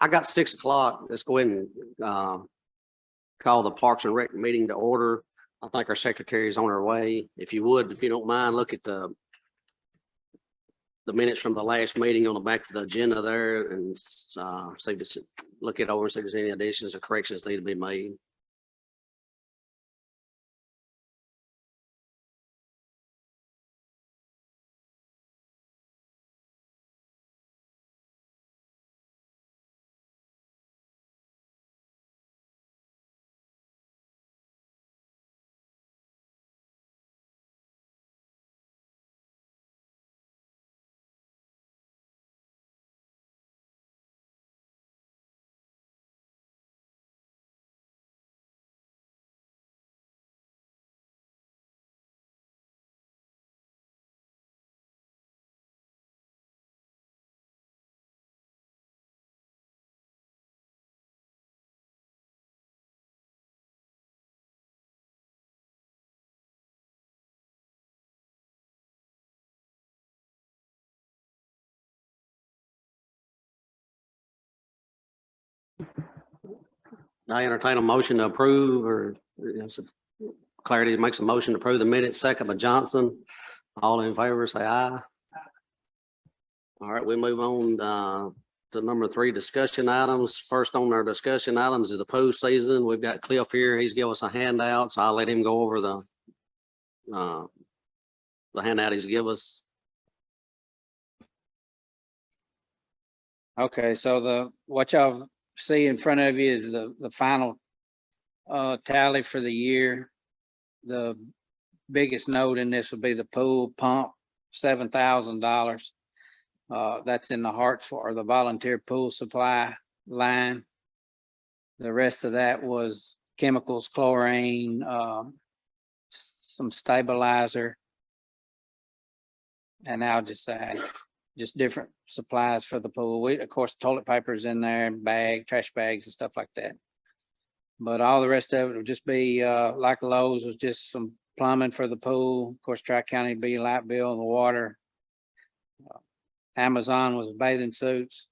I got 6 o'clock. Let's go ahead and call the Parks and Rec meeting to order. I think our secretary is on her way. If you would, if you don't mind, look at the minutes from the last meeting on the back of the agenda there and see this, look it over and see if there's any additions or corrections need to be made. I entertain a motion to approve, or Clarity makes a motion to approve the minutes, second by Johnson. All in favor, say aye. All right, we move on to number 3, discussion items. First on our discussion items is the postseason. We've got Cliff here. He's given us a handout, so I'll let him go over the handout he's give us. Okay, so what y'all see in front of you is the final tally for the year. The biggest note in this would be the pool pump, $7,000. That's in the Hartsville or the volunteer pool supply line. The rest of that was chemicals, chlorine, some stabilizer, and I'll just say just different supplies for the pool. Of course, toilet paper's in there, trash bags and stuff like that. But all the rest of it would just be like Lowe's was just some plumbing for the pool. Of course, Tri-County would be light bill and the water. Amazon was bathing suits.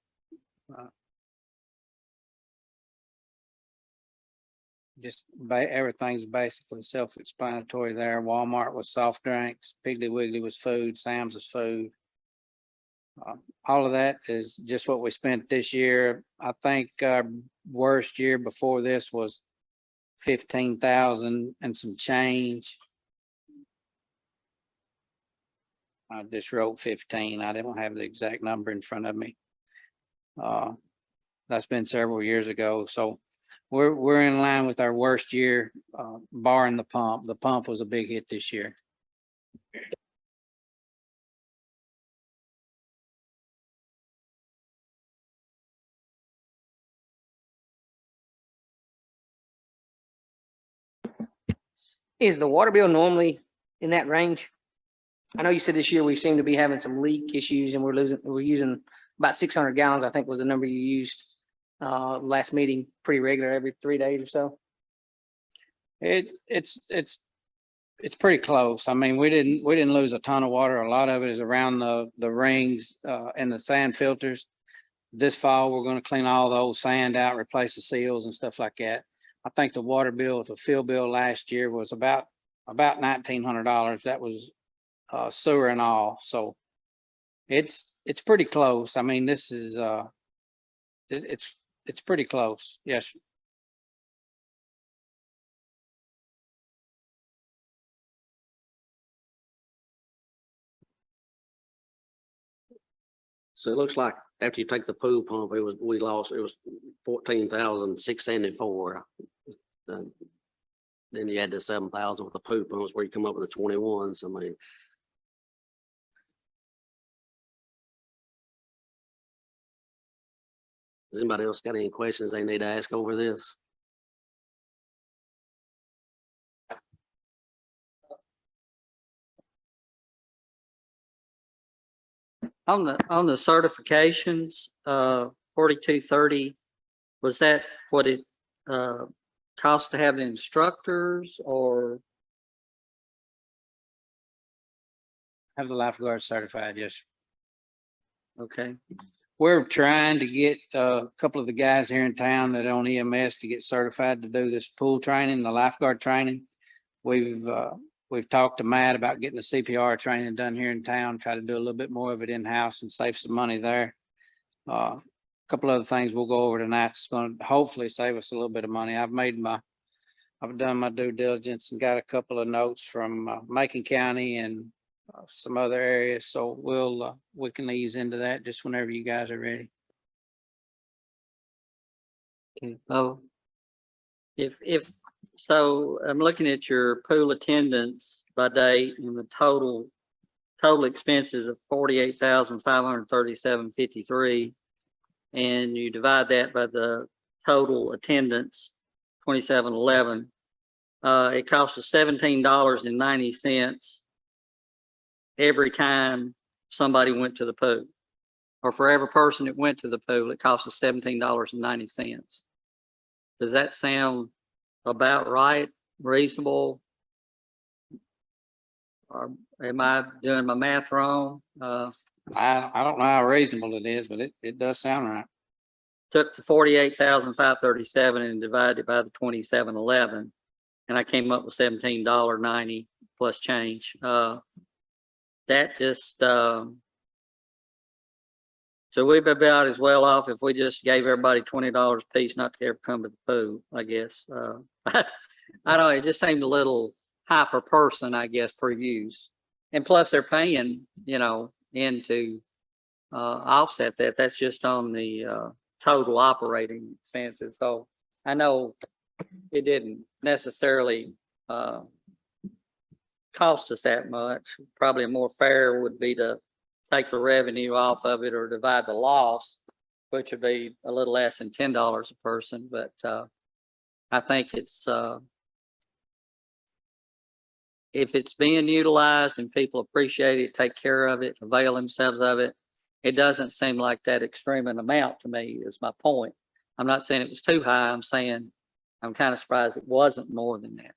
Everything's basically self-explanatory there. Walmart was soft drinks, Piggly Wiggly was food, Sam's was food. All of that is just what we spent this year. I think our worst year before this was 15,000 and some change. I just wrote 15. I didn't have the exact number in front of me. That's been several years ago. So we're in line with our worst year, barring the pump. The pump was a big hit this year. Is the water bill normally in that range? I know you said this year we seem to be having some leak issues and we're using about 600 gallons, I think was the number you used last meeting, pretty regular every 3 days or so. It's pretty close. I mean, we didn't lose a ton of water. A lot of it is around the rings and the sand filters. This fall, we're going to clean all the old sand out, replace the seals and stuff like that. I think the water bill, the field bill last year was about $1,900. That was sewer and all. So it's pretty close. I mean, this is it's pretty close. Yes. So it looks like after you take the pool pump, it was 14,674. Then you add the 7,000 with the pool pumps where you come up with the 21. So I mean, has anybody else got any questions they need to ask over this? On the certifications, 4230, was that what it cost to have the instructors, or Have the lifeguard certified? Yes. okay? we're trying to get a couple of the guys here in town that own EMS to get certified to do this pool training, the lifeguard training. We've talked to Matt about getting the CPR training done here in town, try to do a little bit more of it in-house and save some money there. Couple other things we'll go over tonight. It's going to hopefully save us a little bit of money. I've done my due diligence and got a couple of notes from Macon County and some other areas. So we can ease into that just whenever you guys are ready. Okay. Oh, if, so I'm looking at your pool attendance by date and the total expenses of 48,537.53. And you divide that by the total attendance, 2711. It costs us $17.90 every time somebody went to the pool. Or for every person that went to the pool, it costs us $17.90. Does that sound about right, reasonable? Or am I doing my math wrong? I don't know how reasonable it is, but it does sound right. Took the 48,537 and divided it by the 2711, and I came up with $17.90 plus change. That just so we'd be about as well off if we just gave everybody $20 a piece not to ever come to the pool, I guess. I don't know, it just seemed a little high per person, I guess, per use. And plus they're paying, into offset that. That's just on the total operating expenses. So I know it didn't necessarily cost us that much. Probably more fair would be to take the revenue off of it or divide the loss, which would be a little less than $10 a person. But I think it's if it's being utilized and people appreciate it, take care of it, avail themselves of it, it doesn't seem like that extreme an amount to me is my point. I'm not saying it was too high. I'm saying I'm kind of surprised it wasn't more than that.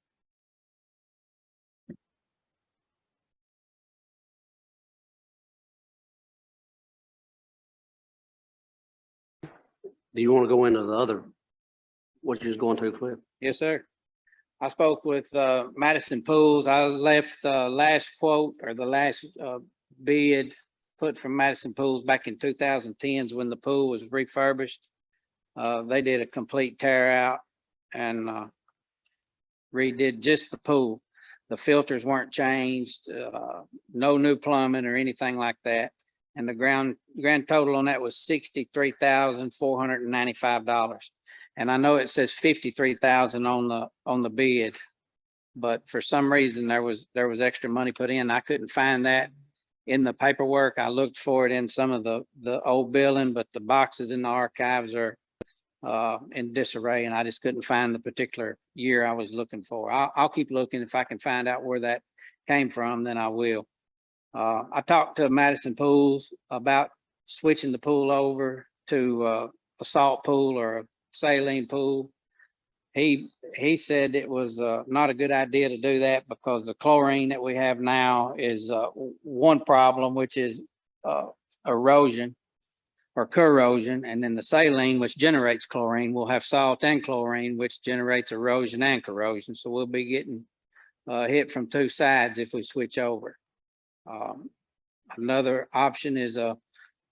Do you want to go into the other, what you was going to, Cliff? Yes, sir. I spoke with Madison Pools. I left the last quote or the last bid put from Madison Pools back in 2010s when the pool was refurbished. They did a complete tear out and redid just the pool. The filters weren't changed, no new plumbing or anything like that. And the grand total on that was $63,495. And I know it says 53,000 on the bid, but for some reason there was extra money put in. I couldn't find that in the paperwork. I looked for it in some of the old billing, but the boxes in the archives are in disarray, and I just couldn't find the particular year I was looking for. I'll keep looking. If I can find out where that came from, then I will. I talked to Madison Pools about switching the pool over to a salt pool or a saline pool. He said it was not a good idea to do that because the chlorine that we have now is one problem, which is erosion or corrosion, and then the saline, which generates chlorine, will have salt and chlorine, which generates erosion and corrosion. So we'll be getting hit from two sides if we switch over. Another option is a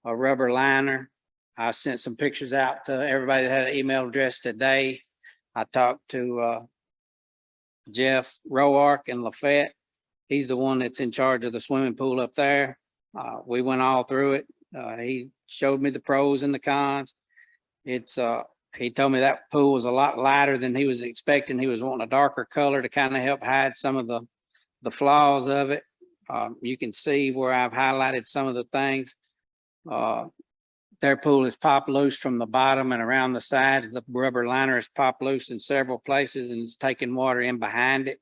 rubber liner. I sent some pictures out to everybody that had an email address today. I talked to Jeff Roark in Lafayette. He's the one that's in charge of the swimming pool up there. We went all through it. He showed me the pros and the cons. He told me that pool was a lot lighter than he was expecting. He was wanting a darker color to kind of help hide some of the flaws of it. You can see where I've highlighted some of the things. Their pool is popped loose from the bottom and around the sides. The rubber liner is popped loose in several places and it's taking water in behind it.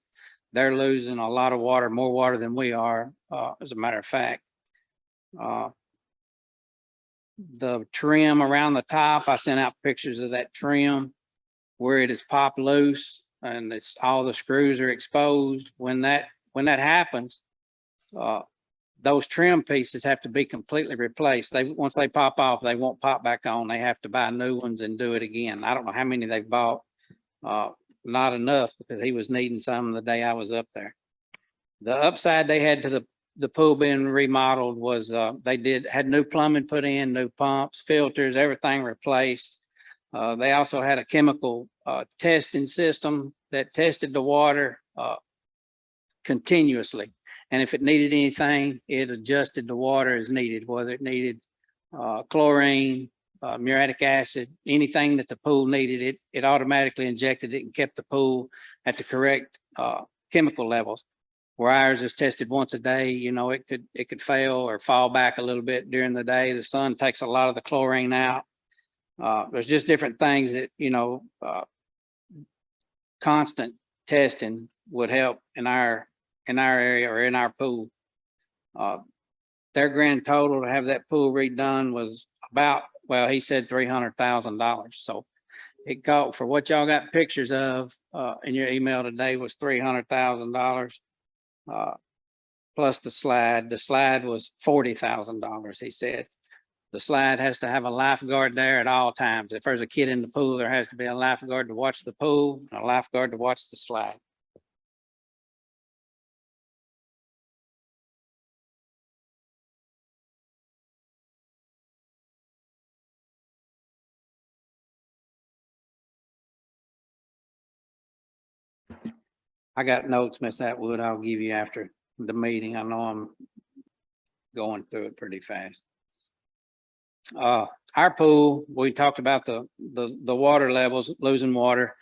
They're losing a lot of water, more water than we are, as a matter of fact. The trim around the top, I sent out pictures of that trim where it is popped loose and it's all the screws are exposed. When that happens, those trim pieces have to be completely replaced. Once they pop off, they won't pop back on. They have to buy new ones and do it again. I don't know how many they've bought. Not enough, because he was needing some the day I was up there. The upside they had to the pool being remodeled was, they had new plumbing put in, new pumps, filters, everything replaced. They also had a chemical, testing system that tested the water, continuously. And if it needed anything, it adjusted the water as needed, whether it needed, chlorine, muriatic acid, anything that the pool needed, it automatically injected it and kept the pool at the correct, chemical levels. Where ours is tested once a day, you know, it could fail or fall back a little bit during the day. The sun takes a lot of the chlorine out. There's just different things that, you know, constant testing would help in our area or in our pool. Their grand total to have that pool redone was about, well, he said $300,000. So it got, for what y'all got pictures of in your email today, was $300,000. Plus the slide. The slide was $40,000, he said. The slide has to have a lifeguard there at all times. If there's a kid in the pool, there has to be a lifeguard to watch the pool and a lifeguard to watch the slide. I got notes, Miss Atwood, I'll give you after the meeting. I know I'm going through it pretty fast. Our pool, we talked about the water levels, losing water.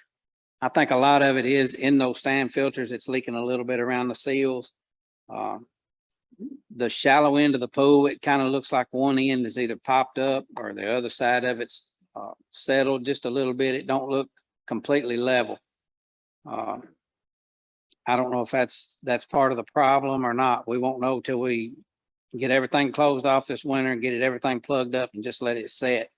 I think a lot of it is in those sand filters. It's leaking a little bit around the seals. The shallow end of the pool, it kind of looks like one end is either popped up or the other side of it's settled just a little bit. It don't look completely level. I don't know if that's part of the problem or not. We won't know till we get everything closed off this winter and get everything plugged up and just let it set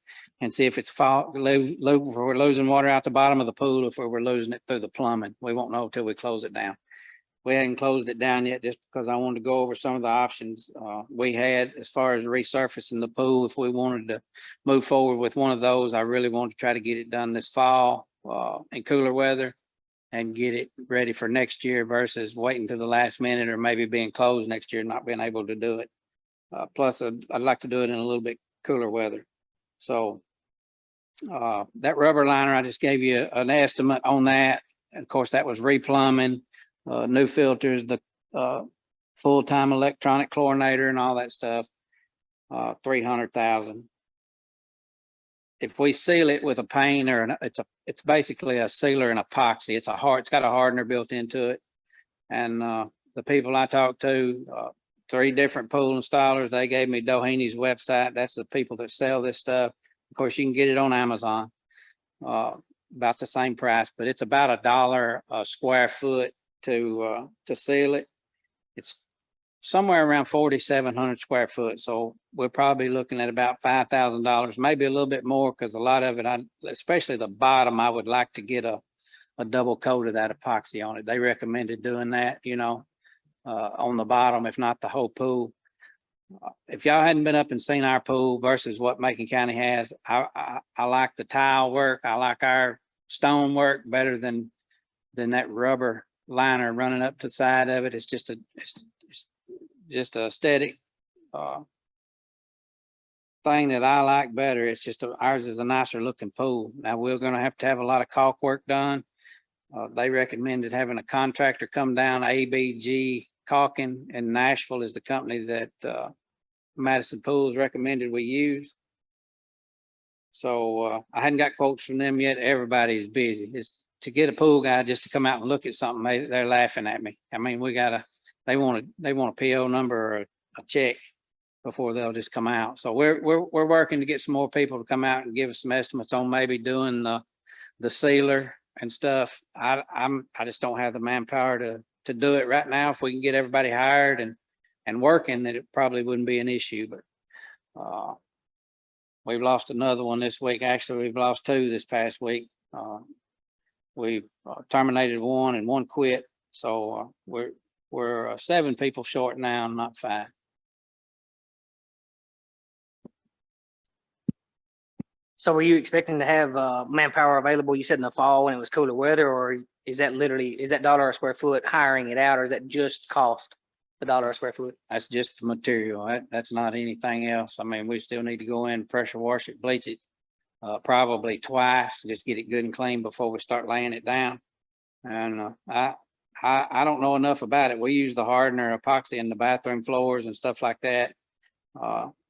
and see if it's we're losing water out the bottom of the pool, if we're losing it through the plumbing. We won't know till we close it down. We hadn't closed it down yet just because I wanted to go over some of the options we had as far as resurfacing the pool. If we wanted to move forward with one of those, I really wanted to try to get it done this fall in cooler weather and get it ready for next year versus waiting to the last minute or maybe being closed next year and not being able to do it. Plus, I'd like to do it in a little bit cooler weather. So that rubber liner, I just gave you an estimate on that. And of course, that was replumbing, new filters, the full-time electronic chlorinator and all that stuff, $300,000. If we seal it with a paint or it's basically a sealer and epoxy. It's got a hardener built into it. And the people I talked to, 3 different pool installers, they gave me Dohany's website. That's the people that sell this stuff. Of course, you can get it on Amazon, about the same price, but it's about $1 a square foot to seal it. It's somewhere around 4,700 square foot. So we're probably looking at about $5,000, maybe a little bit more, because a lot of it, especially the bottom, I would like to get a double coat of that epoxy on it. They recommended doing that, you know, on the bottom, if not the whole pool. If y'all hadn't been up and seen our pool versus what Macon County has, I like the tile work. I like our stone work better than that rubber liner running up to the side of it. It's just a aesthetic thing that I like better. It's just ours is a nicer looking pool. Now we're going to have a lot of caulk work done. They recommended having a contractor come down. ABG Caulking in Nashville is the company that Madison Pools recommended we use. So I hadn't got quotes from them yet. Everybody's busy. It's to get a pool guy just to come out and look at something. They're laughing at me. I mean, they want a PO number or a check before they'll just come out. So we're working to get some more people to come out and give us some estimates on maybe doing the sealer and stuff. I just don't have the manpower to do it right now. If we can get everybody hired and working, then it probably wouldn't be an issue. But we've lost another one this week. Actually, we've lost 2 this past week. We terminated 1 and 1 quit. So we're 7 people short now, not 5. So were you expecting to have manpower available, you said in the fall when it was cooler weather, or is that literally, is that dollar a square foot hiring it out, or is that just cost? The dollar a square foot? That's just the material. That's not anything else. I mean, we still need to go in, pressure wash it, bleach it. Probably twice, just get it good and clean before we start laying it down. And I don't know enough about it. We use the hardener epoxy in the bathroom floors and stuff like that.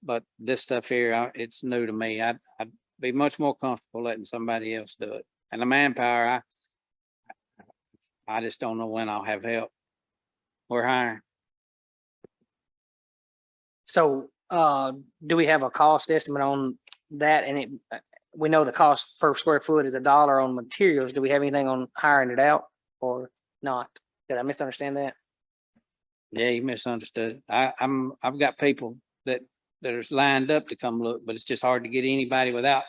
But this stuff here, it's new to me. I'd be much more comfortable letting somebody else do it. And the manpower, I just don't know when I'll have help. We're hiring. So do we have a cost estimate on that? And it, we know the cost per square foot is $1 on materials. Do we have anything on hiring it out or not? Did I misunderstand that? Yeah, you misunderstood. I've got people that are lined up to come look, but it's just hard to get anybody without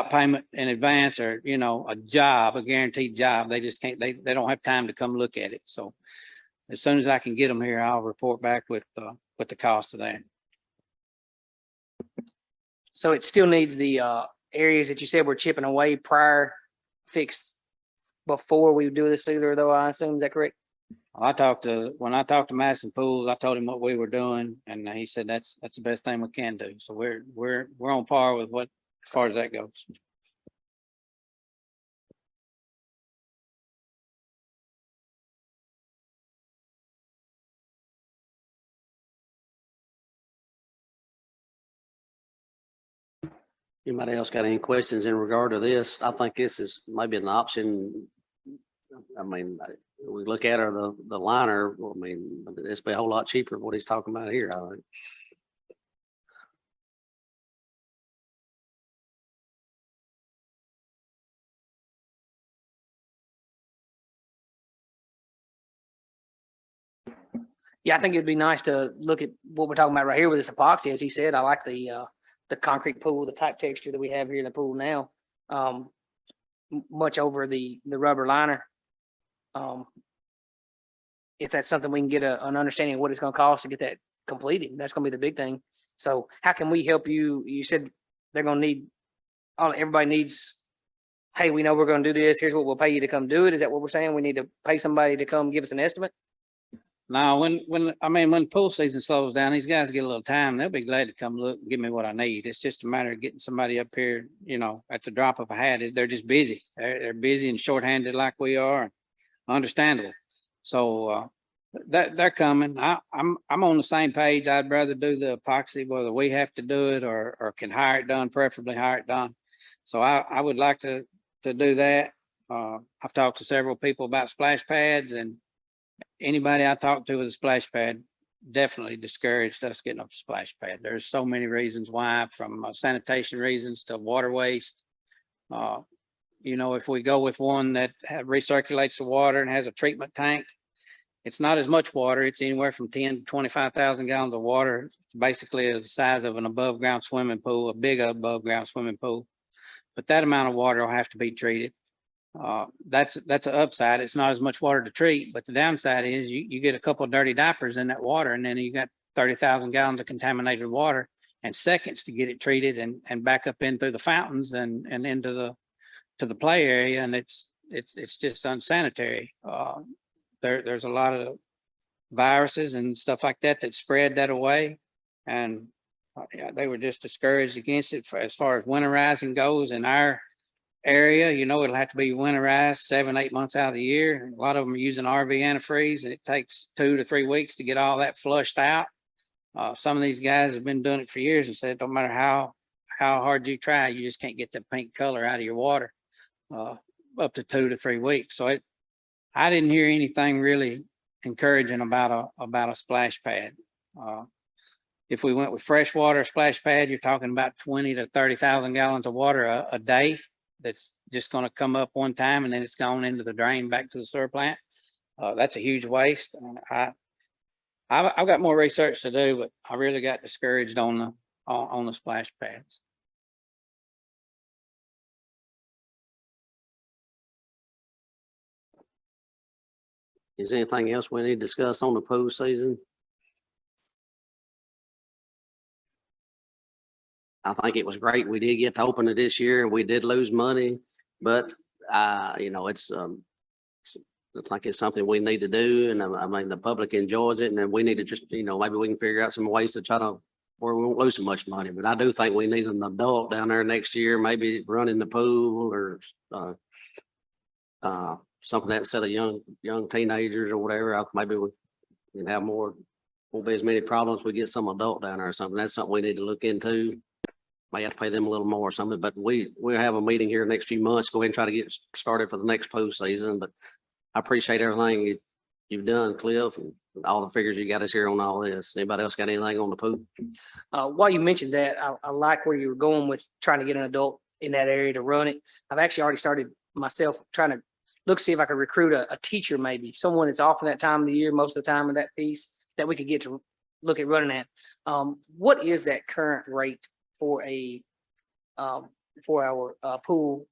payment in advance or, you know, a guaranteed job. They just can't, they don't have time to come look at it. So as soon as I can get them here, I'll report back with the cost of that. So it still needs the areas that you said were chipping away prior fixed before we do the sealer, though, I assume, is that correct? When I talked to Madison Pools, I told him what we were doing, and he said that's the best thing we can do. So we're on par with what, as far as that goes. Anybody else got any questions in regard to this? I think this is maybe an option. I mean, we look at the liner, I mean, it's be a whole lot cheaper than what he's talking about here, I think. Yeah, I think it'd be nice to look at what we're talking about right here with this epoxy. As he said, I like the concrete pool, the type texture that we have here in the pool now. Much over the rubber liner. If that's something we can get an understanding of what it's gonna cost to get that completed, that's gonna be the big thing. So how can we help you? You said they're gonna need, everybody needs, hey, we know we're gonna do this. Here's what we'll pay you to come do it. Is that what we're saying? We need to pay somebody to come give us an estimate? Now, when pool season slows down, these guys get a little time, they'll be glad to come look and give me what I need. It's just a matter of getting somebody up here, you know, at the drop of a hat. They're just busy. They're busy and shorthanded like we are. Understandable. So they're coming. I'm on the same page. I'd rather do the epoxy, whether we have to do it or can hire it done, preferably hire it done. So I would like to do that. I've talked to several people about splash pads, and anybody I talked to with a splash pad definitely discouraged us getting up a splash pad. There's so many reasons why, from sanitation reasons to water waste. You know, if we go with one that recirculates the water and has a treatment tank, it's not as much water. It's anywhere from 10 to 25,000 gallons of water. It's basically the size of an above ground swimming pool, a big above ground swimming pool. But that amount of water will have to be treated. That's an upside. It's not as much water to treat, but the downside is you get a couple of dirty diapers in that water, and then you got 30,000 gallons of contaminated water and seconds to get it treated and back up in through the fountains and into the play area, and it's just unsanitary. There's a lot of viruses and stuff like that spread that away, and they were just discouraged against it. As far as winterizing goes in our area, you know, it'll have to be winterized 7-8 months out of the year. A lot of them are using RV antifreeze, and it takes 2 to 3 weeks to get all that flushed out. Some of these guys have been doing it for years and said it don't matter how hard you try, you just can't get the pink color out of your water up to 2 to 3 weeks. So I didn't hear anything really encouraging about a splash pad. If we went with freshwater splash pad, you're talking about 20 to 30,000 gallons of water a day. That's just going to come up one time and then it's gone into the drain back to the sewer plant. That's a huge waste. I've got more research to do, but I really got discouraged on the splash pads. Is there anything else we need to discuss on the pool season? I think it was great. We did get to open it this year and we did lose money, but you know, I think it's something we need to do, and I mean, the public enjoys it, and then we need to just, you know, maybe we can figure out some ways to try to, where we won't lose so much money, but I do think we need an adult down there next year, maybe running the pool or something that instead of young teenagers or whatever, maybe we can have more, won't be as many problems. We get some adult down there or something. That's something we need to look into. May have to pay them a little more or something, but we'll have a meeting here next few months, go ahead and try to get started for the next pool season, but I appreciate everything you've done, Cliff, and all the figures you got us here on all this. Anybody else got anything on the pool? While you mentioned that, I like where you were going with trying to get an adult in that area to run it. I've actually already started myself trying to see if I could recruit a teacher, maybe someone that's off in that time of the year, most of the time in that piece that we could get to look at running at. What is that current rate for our pool?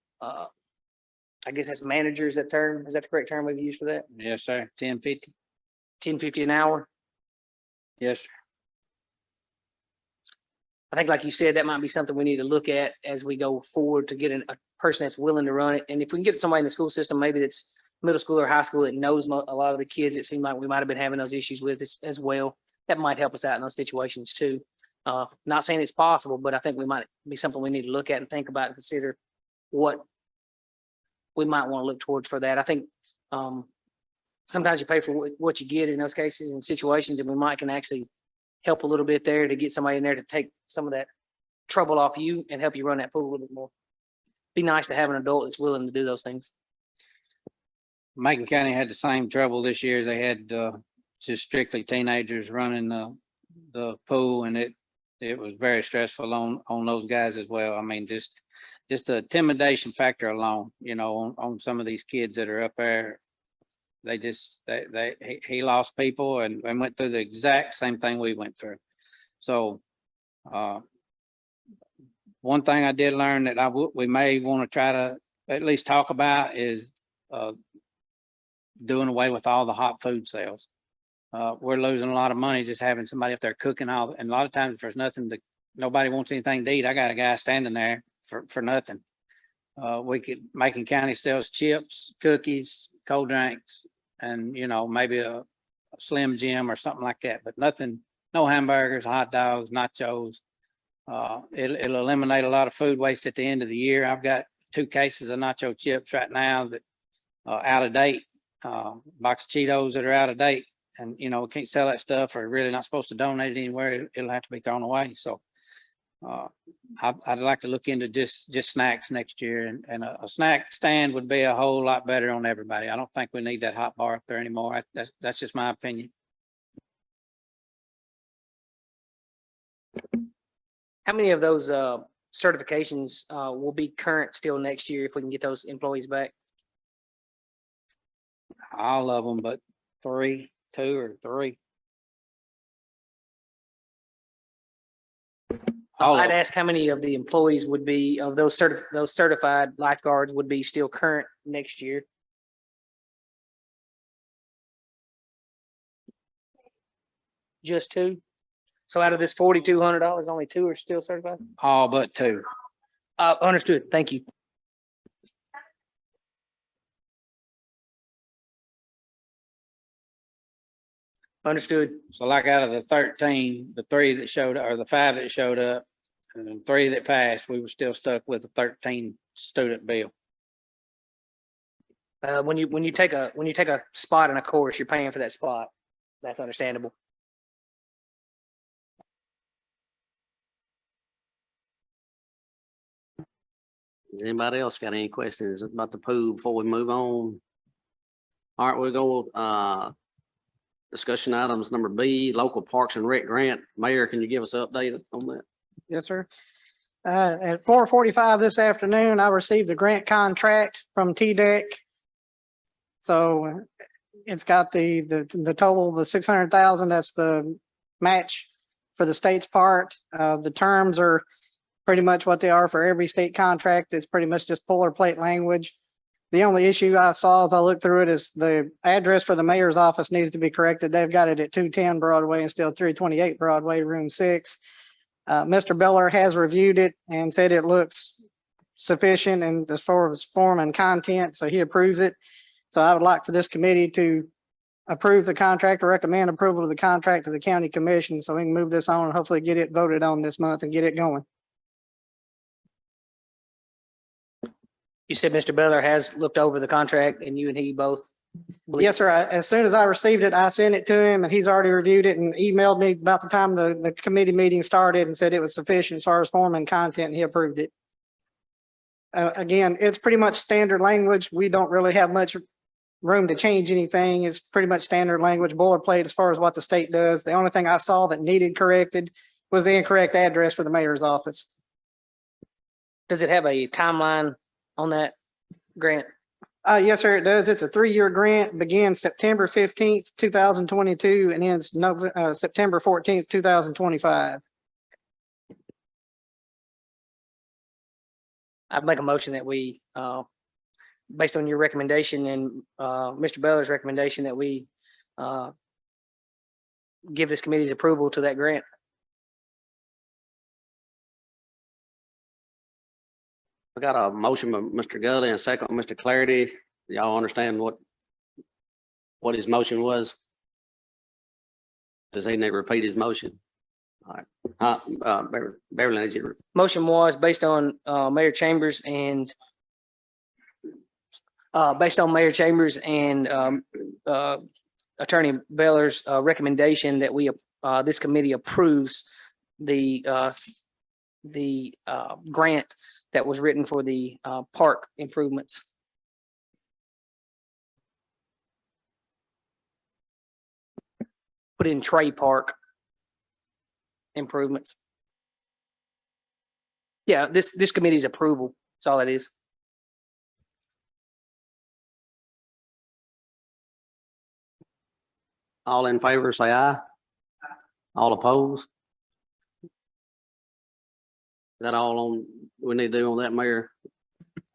I guess that's manager, is that term? Is that the correct term we've used for that? Yes, sir. 10.50. 10.50 an hour? Yes, sir. I think, like you said, that might be something we need to look at as we go forward to get a person that's willing to run it. And if we can get somebody in the school system, maybe that's middle school or high school that knows a lot of the kids, it seemed like we might have been having those issues with as well. That might help us out in those situations too. Not saying it's possible, but I think we might be something we need to look at and think about and consider what we might want to look towards for that. I think sometimes you pay for what you get in those cases and situations, and we might can actually help a little bit there to get somebody in there to take some of that trouble off you and help you run that pool a little bit more. Be nice to have an adult that's willing to do those things. Macon County had the same trouble this year. They had just strictly teenagers running the pool, and it was very stressful on those guys as well. I mean, just the intimidation factor alone, you know, on some of these kids that are up there. He lost people and went through the exact same thing we went through. So one thing I did learn that we may want to try to at least talk about is doing away with all the hot food sales. We're losing a lot of money just having somebody up there cooking and a lot of times if there's nobody wants anything to eat. I got a guy standing there for nothing. Macon County sells chips, cookies, cold drinks, and you know, maybe a Slim Jim or something like that, but nothing, no hamburgers, hot dogs, nachos. It'll eliminate a lot of food waste at the end of the year. I've got 2 cases of nacho chips right now that out of date, box of Cheetos that are out of date, and you know, we can't sell that stuff or really not supposed to donate it anywhere. It'll have to be thrown away. So I'd like to look into just snacks next year, and a snack stand would be a whole lot better on everybody. I don't think we need that hot bar up there anymore. That's just my opinion. How many of those certifications will be current still next year if we can get those employees back? All of them, but 2 or 3. I'd ask how many of the employees would be of those certified lifeguards would be still current next year. Just 2. So out of this $4,200, only 2 are still certified. All but 2. Understood. Thank you. Understood. So like out of the 13, the 3 that showed or the 5 that showed up and 3 that passed, we were still stuck with a 13 student bill. When you take a spot in a course, you're paying for that spot. That's understandable. Does anybody else got any questions about the pool before we move on? All right, we'll go discussion items number B, local parks and rec grant. Mayor, can you give us an update on that? Yes, sir. At 4:45 this afternoon, I received the grant contract from TDEC. So it's got the total, the 600,000, that's the match for the state's part. The terms are pretty much what they are for every state contract. It's pretty much just boilerplate language. The only issue I saw as I looked through it is the address for the mayor's office needs to be corrected. They've got it at 210 Broadway instead of 328 Broadway, room 6. Mr. Beller has reviewed it and said it looks sufficient and as far as form and content, so he approves it. So I would like for this committee to approve the contract or recommend approval of the contract to the county commission so we can move this on and hopefully get it voted on this month and get it going. You said Mr. Beller has looked over the contract and you and he both? believe- Yes, sir. As soon as I received it, I sent it to him and he's already reviewed it and emailed me about the time the committee meeting started and said it was sufficient as far as form and content, and he approved it. Again, it's pretty much standard language. We don't really have much room to change anything. It's pretty much standard language, boilerplate as far as what the state does. The only thing I saw that needed corrected was the incorrect address for the mayor's office. Does it have a timeline on that grant? Yes, sir, it does. It's a 3-year grant, begins September 15th, 2022 and ends September 14th, 2025. I'd make a motion that we, based on your recommendation and Mr. Beller's recommendation, that we give this committee's approval to that grant. I got a motion by Mr. Gully and a second by Mr. Clarity. Y'all understand what his motion was? Does he need to repeat his motion? All right. Beverly needs you to Motion was based on Mayor Chambers and Attorney Beller's recommendation that we this committee approves the grant that was written for the park improvements. Put in Trey Park improvements. Yeah, this committee's approval. That's all that is. all in favor, say aye. All opposed? Is that all on, we need to do on that, Mayor?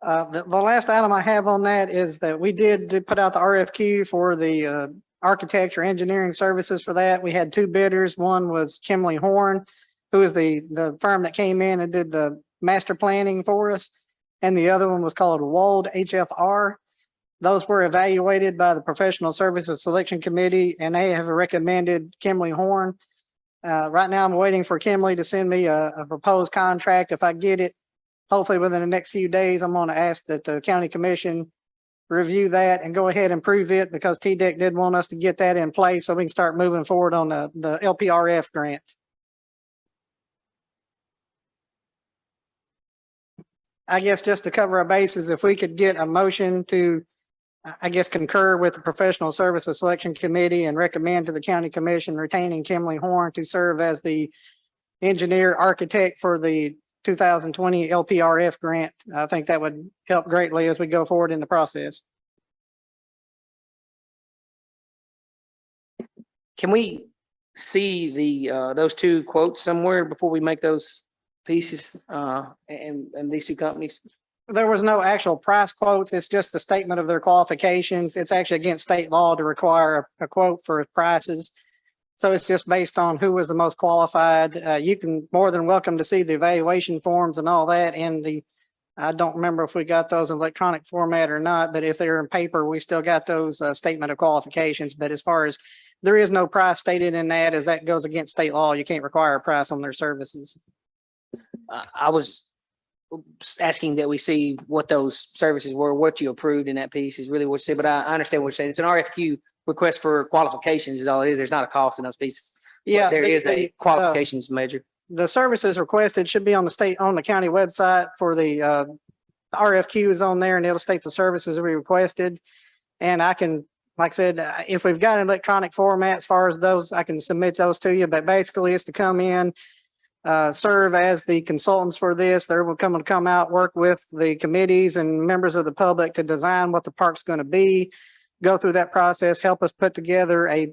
The last item I have on that is that we did put out the RFQ for the architecture engineering services for that. We had 2 bidders. One was Kimley Horn, who is the firm that came in and did the master planning for us. And the other one was called Wald HFR. Those were evaluated by the Professional Services Selection Committee, and they have recommended Kimley Horn. Right now, I'm waiting for Kimley to send me a proposed contract. If I get it, hopefully within the next few days, I'm going to ask that the county commission review that and go ahead and prove it, because TDEC did want us to get that in place so we can start moving forward on the LPRF grant. I guess just to cover our bases, if we could get a motion to, I guess, concur with the Professional Services Selection Committee and recommend to the county commission retaining Kimley Horn to serve as the engineer architect for the 2020 LPRF grant. I think that would help greatly as we go forward in the process. Can we see the those 2 quotes somewhere before we make those pieces and these 2 companies? There was no actual price quotes. It's just a statement of their qualifications. It's actually against state law to require a quote for prices. So it's just based on who was the most qualified. You can more than welcome to see the evaluation forms and all that. And I don't remember if we got those in electronic format or not, but if they're in paper, we still got those statement of qualifications. But as far as there is no price stated in that, as that goes against state law, you can't require a price on their services. I was asking that we see what those services were, what you approved in that piece is really what you said, but I understand what you're saying. It's an RFQ request for qualifications is all it is. There's not a cost in those pieces. Yeah, There is a qualifications measure. the services requested should be on the county website for the RFQ is on there, and it'll state the services we requested. And I can, like I said, if we've got an electronic format as far as those, I can submit those to you, but basically it's to come in, serve as the consultants for this. They're going to come out, work with the committees and members of the public to design what the park's going to be, go through that process, help us put together a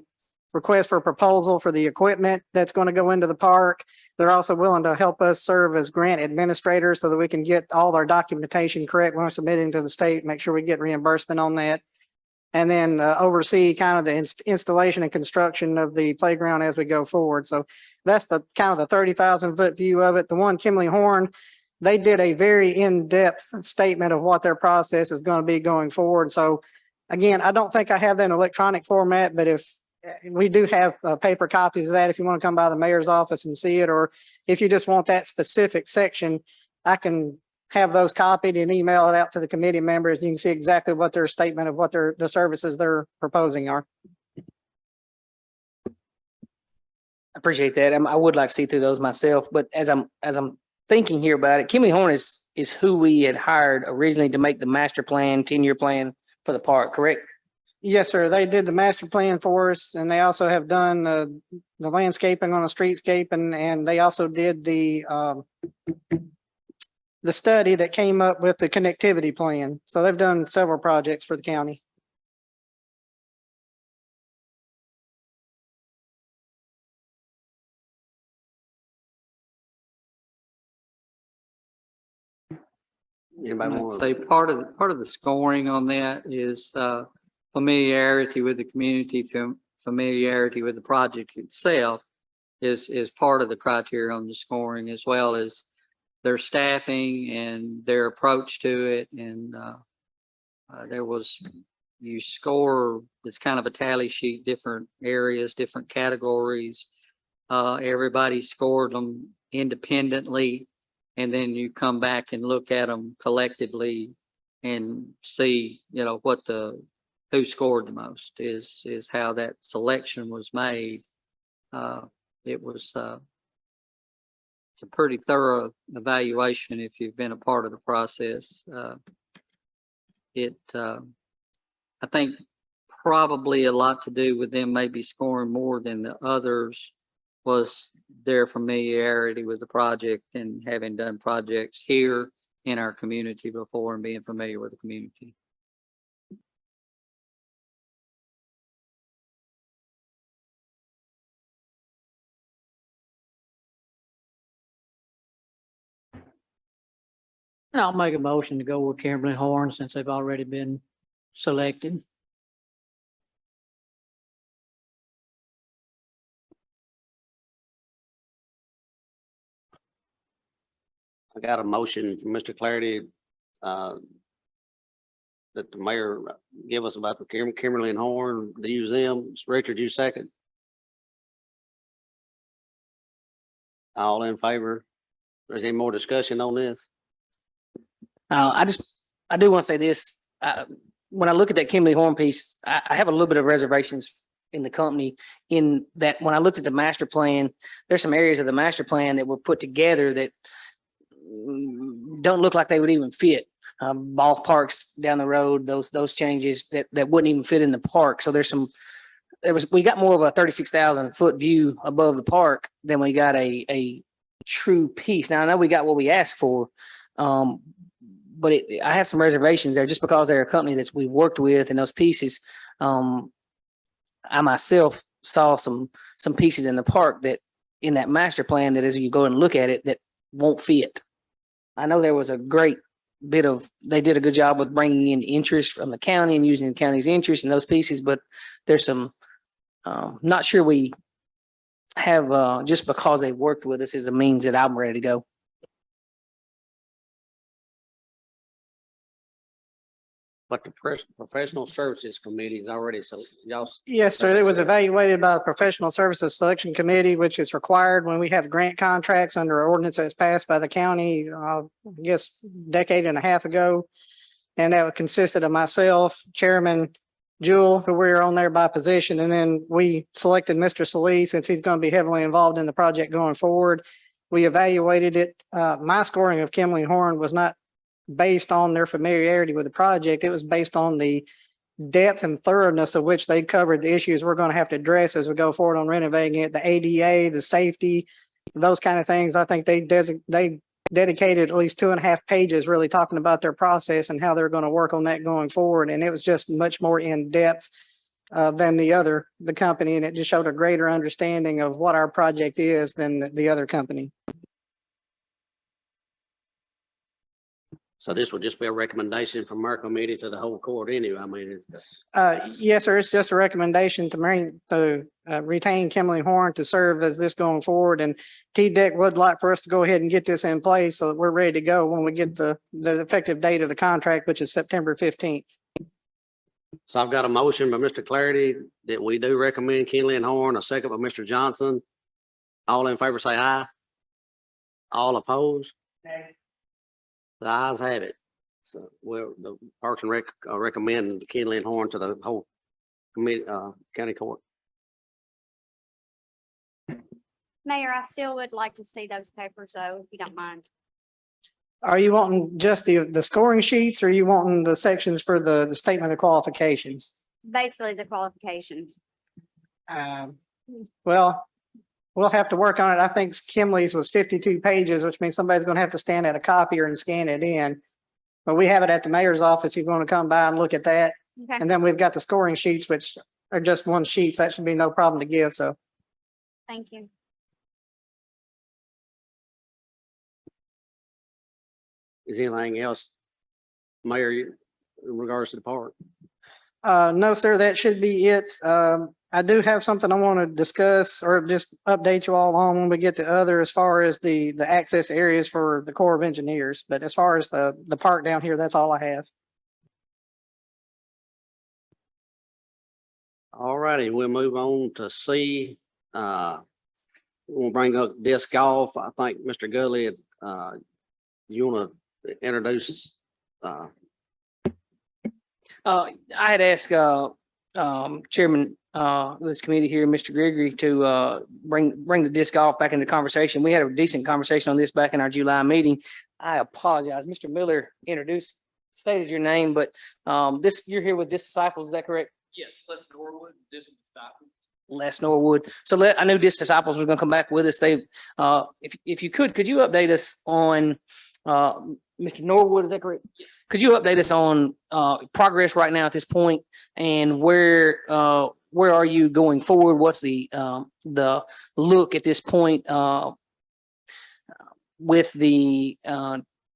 request for a proposal for the equipment that's going to go into the park. They're also willing to help us serve as grant administrators so that we can get all our documentation correct when we're submitting to the state, make sure we get reimbursement on that. and then oversee kind of the installation and construction of the playground as we go forward. So that's the kind of the 30,000 foot view of it. The one Kimley Horn, they did a very in-depth statement of what their process is going to be going forward. So again, I don't think I have that in electronic format, but if we do have paper copies of that, if you want to come by the mayor's office and see it, or if you just want that specific section, I can have those copied and email it out to the committee members. You can see exactly what their statement of what the services they're proposing are. Appreciate that. I would like to see through those myself, but as I'm thinking here about it, Kimley Horn is who we had hired originally to make the master plan, 10-year plan for the park, correct? Yes, sir. They did the master plan for us, and they also have done the landscaping on the streetscape, and they also did the study that came up with the connectivity plan. So they've done several projects for the county. Anybody I'd want say part of the scoring on that is familiarity with the community, familiarity with the project itself is part of the criteria on the scoring, as well as their staffing and their approach to it. And you score, it's kind of a tally sheet, different areas, different categories. Everybody scored them independently, and then you come back and look at them collectively and see, who scored the most is how that selection was made. It was it's a pretty thorough evaluation if you've been a part of the process. I think probably a lot to do with them maybe scoring more than the others was their familiarity with the project and having done projects here in our community before and being familiar with the community. I'll make a motion to go with Kimberly Horn since they've already been selected. I got a motion from Mr. Clarity that the mayor give us about the Kimberly and Horn, to use them. Richard, you second? All in favor? Is there any more discussion on this? I do want to say this. When I look at that Kimberly Horn piece, I have a little bit of reservations in the company, in that when I looked at the master plan, there's some areas of the master plan that were put together that don't look like they would even fit. Ballparks down the road, those changes that wouldn't even fit in the park. So we got more of a 36,000 foot view above the park than we got a true piece. Now I know we got what we asked for, but I have some reservations there just because they're a company that we've worked with, and those pieces, I myself saw some pieces in the park that in that master plan that as you go and look at it, that won't fit. I know there was a great bit of, they did a good job with bringing in interest from the county and using the county's interest in those pieces, but there's some, not sure we have, just because they worked with us is a means that I'm ready to go. But the professional services committee is already, so y'all. Yes, sir. It was evaluated by the Professional Services Selection Committee, which is required when we have grant contracts under an ordinance that's passed by the county, I guess, decade and a half ago. And that consisted of myself, Chairman Jewel, who we were on there by position. And then we selected Mr. Salee, since he's going to be heavily involved in the project going forward. We evaluated it. My scoring of Kimberly Horn was not based on their familiarity with the project. It was based on the depth and thoroughness of which they covered the issues we're going to have to address as we go forward on renovating it, the ADA, the safety, those kind of things. I think they dedicated at least 2.5 pages really talking about their process and how they're going to work on that going forward. And it was just much more in depth than the company. And it just showed a greater understanding of what our project is than the other company. So this would just be a recommendation from our committee to the whole court anyway. I mean, Yes, sir. It's just a recommendation to retain Kimberly Horn to serve as this going forward. And TDEC would like for us to go ahead and get this in place so that we're ready to go when we get the effective date of the contract, which is September 15th. so I've got a motion by Mr. Clarity that we do recommend Kinley and Horn, a second by Mr. Johnson. All in favor, say aye. All opposed? The ayes have it. So the Parks and Rec recommend Kinley and Horn to the whole committee, county court. Mayor, I still would like to see those papers though, if you don't mind. Are you wanting just the scoring sheets or are you wanting the sections for the statement of qualifications? Basically, the qualifications. Well, we'll have to work on it. I think Kimley's was 52 pages, which means somebody's going to have to stand at a copier and scan it in. But we have it at the mayor's office. If you want to come by and look at that. Okay, And then we've got the scoring sheets, which are just one sheet. So that should be no problem to give. So thank you. Is anything else, Mayor, in regards to the park? no, sir, that should be it. I do have something I want to discuss or just update you all on when we get to other as far as the access areas for the Corps of Engineers. But as far as the park down here, that's all I have. All righty, we'll move on to C. We'll bring up disc golf. I think Mr. Gully, you want to introduce, I had asked, Chairman, this committee here, Mr. Gregory, to, bring the disc golf back into conversation. We had a decent conversation on this back in our July meeting. I apologize. Mr. Miller stated your name, but, you're here with Disc Disciples, is that correct? Yes, Les Norwood, Disc Disciples. Les Norwood. So I knew Disc Disciples were gonna come back with us. If you could you update us on, Mr. Norwood, is that correct? Could you update us on, progress right now at this point and where are you going forward? What's the look at this point, with the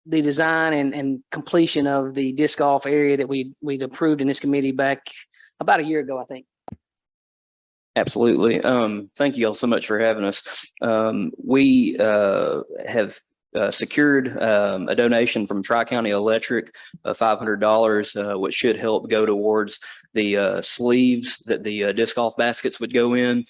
design and completion of the disc golf area that we'd approved in this committee back about a year ago, I think. Absolutely. Thank you all so much for having us. We have secured a donation from Tri-County Electric of $500, which should help go towards the sleeves that the disc golf baskets would go in.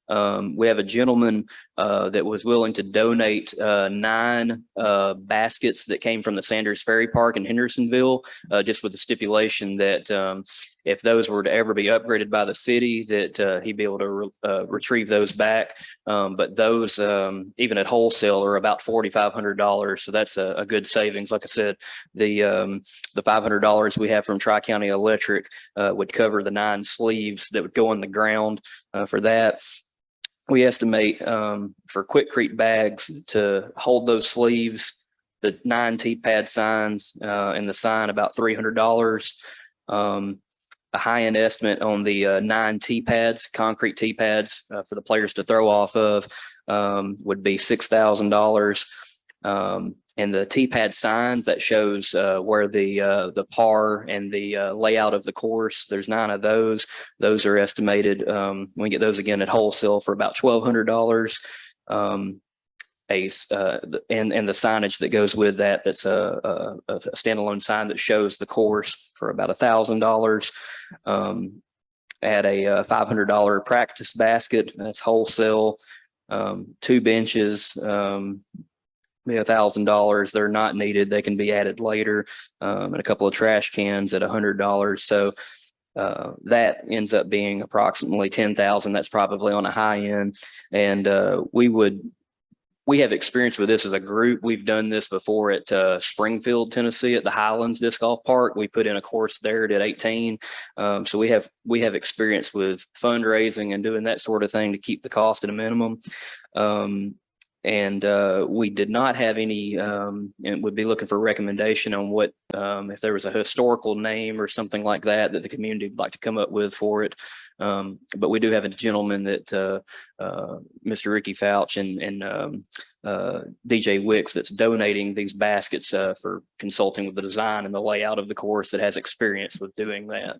We have a gentleman that was willing to donate 9 baskets that came from the Sanders Ferry Park in Hendersonville, just with the stipulation that if those were to ever be upgraded by the city, that he'd be able to retrieve those back. But those, even at wholesale, are about $4,500. So that's a good savings. Like I said, the $500 we have from Tri-County Electric would cover the 9 sleeves that would go on the ground for that. We estimate for Quikrete bags to hold those sleeves, the 9 T-pad signs and the sign about $300. A high-end estimate on the 9 T-pads, concrete T-pads for the players to throw off of would be $6,000. And the T-pad signs that shows where the par and the layout of the course, there's 9 of those. Those are estimated, we get those again at wholesale for about $1,200. And the signage that goes with that, that's a standalone sign that shows the course for about $1,000. At a $500 practice basket, that's wholesale. 2 benches, be $1,000. They're not needed. They can be added later. And a couple of trash cans at $100. So that ends up being approximately $10,000. That's probably on a high end. And we have experience with this as a group. We've done this before at Springfield, Tennessee, at the Highlands Disc Golf Park. We put in a course there at 18. So we have experience with fundraising and doing that sort of thing to keep the cost at a minimum. And we did not have any, and would be looking for recommendation on what, if there was a historical name or something like that that the community would like to come up with for it. But we do have a gentleman that Mr. Ricky Fouch and DJ Wicks that's donating these baskets for consulting with the design and the layout of the course, that has experience with doing that.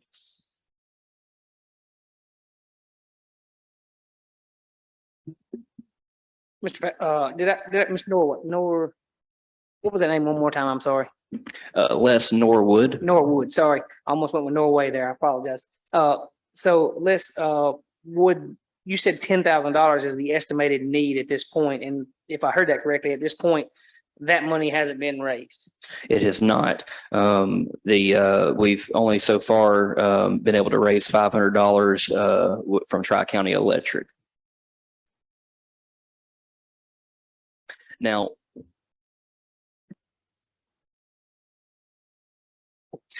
Mr. Norwood, what was that name one more time? I'm sorry. Les Norwood. Norwood, sorry. I almost went with Norway there. I apologize. So let's, you said $10,000 is the estimated need at this point, and if I heard that correctly, at this point, that money hasn't been raised. It has not. We've only so far been able to raise $500 from Tri-County Electric. Now,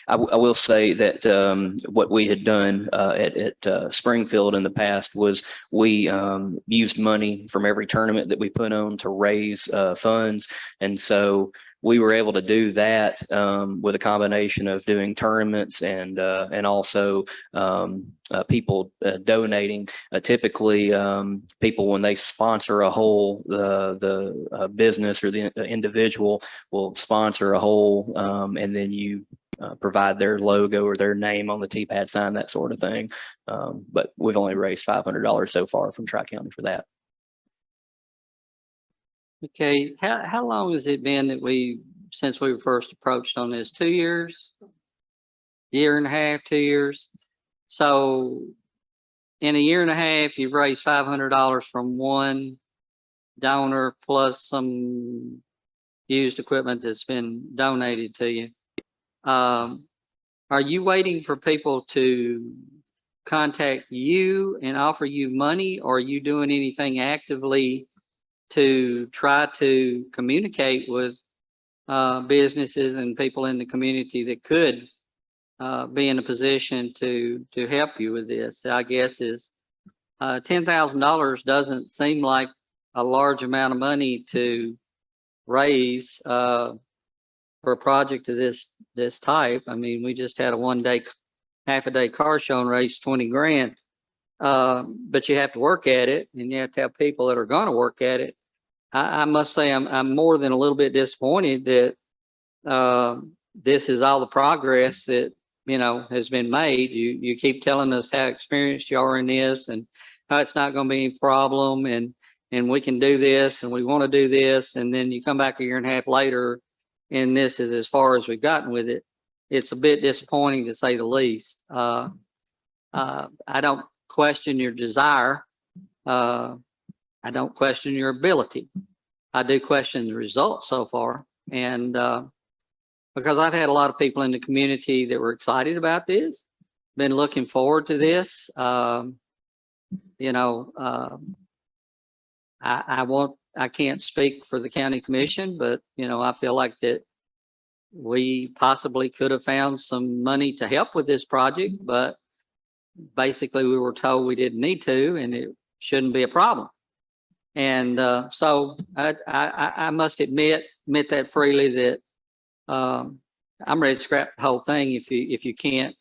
I will say that what we had done at Springfield in the past was we used money from every tournament that we put on to raise funds. And so we were able to do that with a combination of doing tournaments and also people donating. Typically, people, when they sponsor a hole, the business or the individual will sponsor a hole, and then you provide their logo or their name on the T-pad sign, that sort of thing. But we've only raised $500 so far from Tri-County for that. Okay, how long has it been that since we were first approached on this? 2 years? Year and a half, 2 years? So in a year and a half, you've raised $500 from one donor plus some used equipment that's been donated to you. Are you waiting for people to contact you and offer you money, or are you doing anything actively to try to communicate with businesses and people in the community that could be in a position to help you with this? I guess is $10,000 doesn't seem like a large amount of money to raise for a project of this type. I mean, we just had a half a day car show and raised 20 grand. But you have to work at it, and you have to have people that are going to work at it. I must say I'm more than a little bit disappointed that this is all the progress that, has been made. You keep telling us how experienced you are in this and how it's not going to be any problem, and we can do this and we want to do this. And then you come back a year and a half later and this is as far as we've gotten with it. It's a bit disappointing, to say the least. I don't question your desire. I don't question your ability. I do question the results so far. And because I've had a lot of people in the community that were excited about this, been looking forward to this. I can't speak for the county commission, but I feel like that we possibly could have found some money to help with this project, but basically we were told we didn't need to, and it shouldn't be a problem. And so I must admit that freely, that I'm ready to scrap the whole thing if you can't.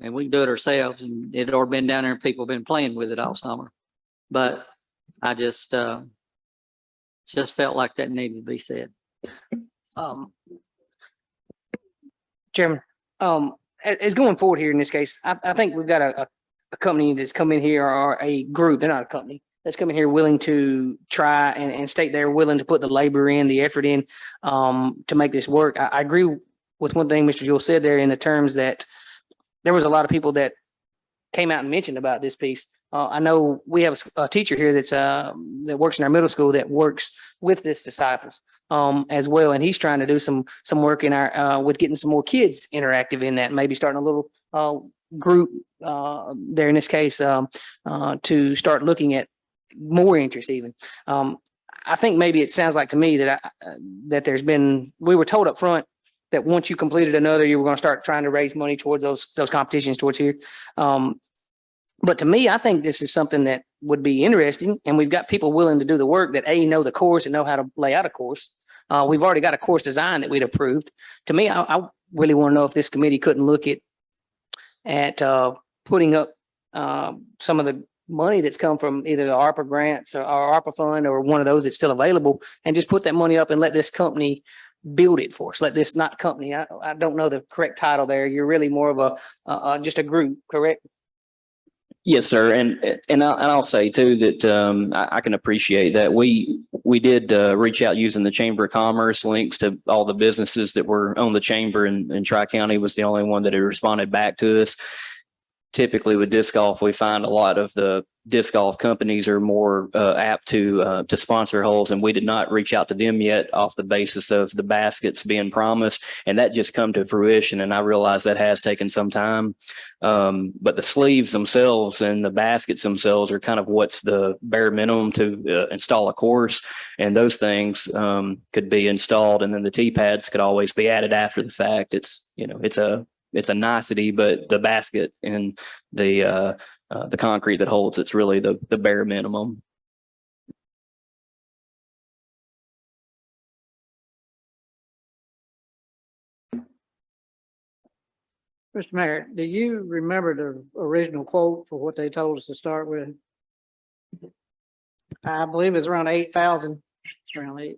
And we can do it ourselves, and it already been down there and people have been playing with it all summer. But I just felt like that needed to be said. Chairman, as going forward here in this case, I think we've got a company that's come in here, or a group, they're not a company, that's coming here willing to try and state they're willing to put the labor in, the effort in, to make this work. I agree with one thing Mr. Jewell said there, in the terms that there was a lot of people that came out and mentioned about this piece. I know we have a teacher here that works in our middle school that works with this Disciples as well, and he's trying to do some work in our with getting some more kids interactive in that, maybe starting a little group there in this case to start looking at more interest even. I think maybe it sounds like to me that we were told up front that once you completed another, you were going to start trying to raise money towards those competitions towards here. But to me, I think this is something that would be interesting, and we've got people willing to do the work that know the course and know how to lay out a course. We've already got a course design that we'd approved. To me, I really want to know if this committee couldn't look at putting up some of the money that's come from either the ARPA grants or ARPA fund or one of those that's still available, and just put that money up and let this company build it for us. Let this, not company, I don't know the correct title there. You're really more of a just a group, correct? Yes, sir. And I'll say too that I can appreciate that. We did reach out using the Chamber of Commerce links to all the businesses that were on the chamber, and Tri-County was the only one that had responded back to us. Typically with disc golf, we find a lot of the disc golf companies are more apt to sponsor holes, and we did not reach out to them yet off the basis of the baskets being promised, and that just come to fruition. And I realize that has taken some time, but the sleeves themselves and the baskets themselves are kind of what's the bare minimum to install a course, and those things could be installed, and then the tee pads could always be added after the fact. It's a nicety, but the basket and the concrete that holds it's really the bare minimum. Mr. Mayor, do you remember the original quote for what they told us to start with? I believe it's around 8,000. It's around 8.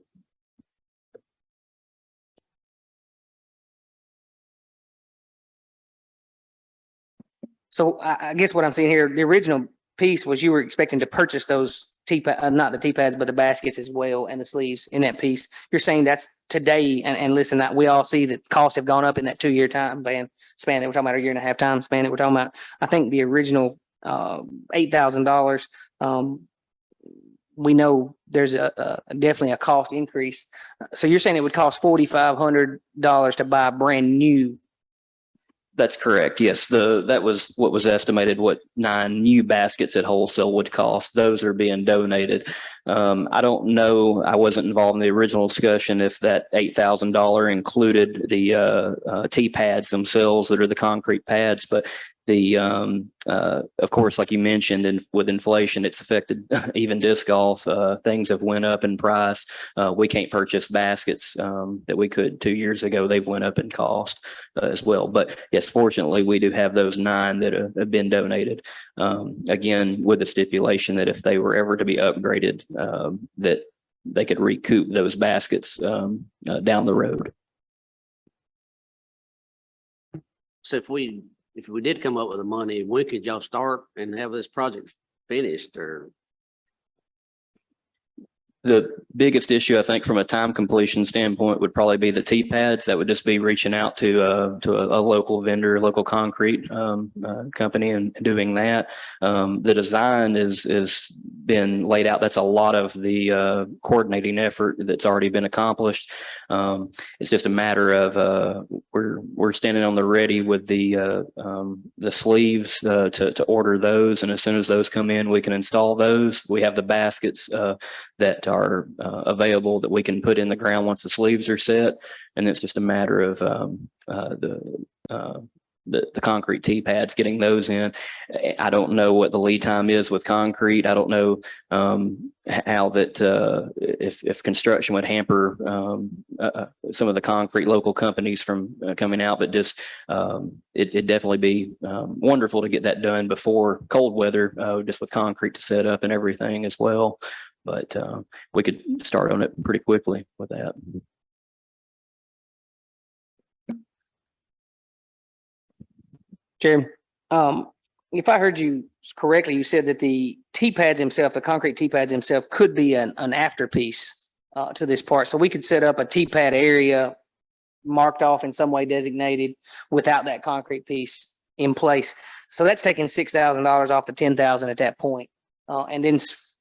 So I guess what I'm seeing here, the original piece was you were expecting to purchase those not the tee pads, but the baskets as well and the sleeves in that piece. You're saying that's today, and listen, that we all see that costs have gone up in that 2-year time span that we're talking about, a 1.5-year time span that we're talking about. I think the original $8,000, we know there's definitely a cost increase. So you're saying it would cost $4,500 to buy a brand new? That's correct. Yes, that was what was estimated, what 9 new baskets at wholesale would cost. Those are being donated. I don't know, I wasn't involved in the original discussion if that $8,000 included the tee pads themselves that are the concrete pads, but of course, like you mentioned, and with inflation, it's affected even disc golf. Things have went up in price. We can't purchase baskets that we could 2 years ago. They've went up in cost as well. But yes, fortunately, we do have those 9 that have been donated. Again, with the stipulation that if they were ever to be upgraded, that they could recoup those baskets down the road. So if we did come up with the money, when could y'all start and have this project finished? Or The biggest issue, I think, from a time completion standpoint would probably be the tee pads. That would just be reaching out to a local vendor, local concrete company, and doing that. The design is been laid out. That's a lot of the coordinating effort that's already been accomplished. It's just a matter of we're standing on the ready with the sleeves to order those, and as soon as those come in, we can install those. We have the baskets that are available that we can put in the ground once the sleeves are set, and it's just a matter of the concrete tee pads, getting those in. I don't know what the lead time is with concrete. I don't know how that if construction would hamper some of the concrete local companies from coming out, but just it'd definitely be wonderful to get that done before cold weather, just with concrete to set up and everything as well. But we could start on it pretty quickly with that. Chairman, if I heard you correctly, you said that the tee pads themselves, the concrete tee pads themselves, could be an afterpiece to this part. So we could set up a tee pad area marked off in some way designated without that concrete piece in place. So that's taking $6,000 off the $10,000 at that point. And then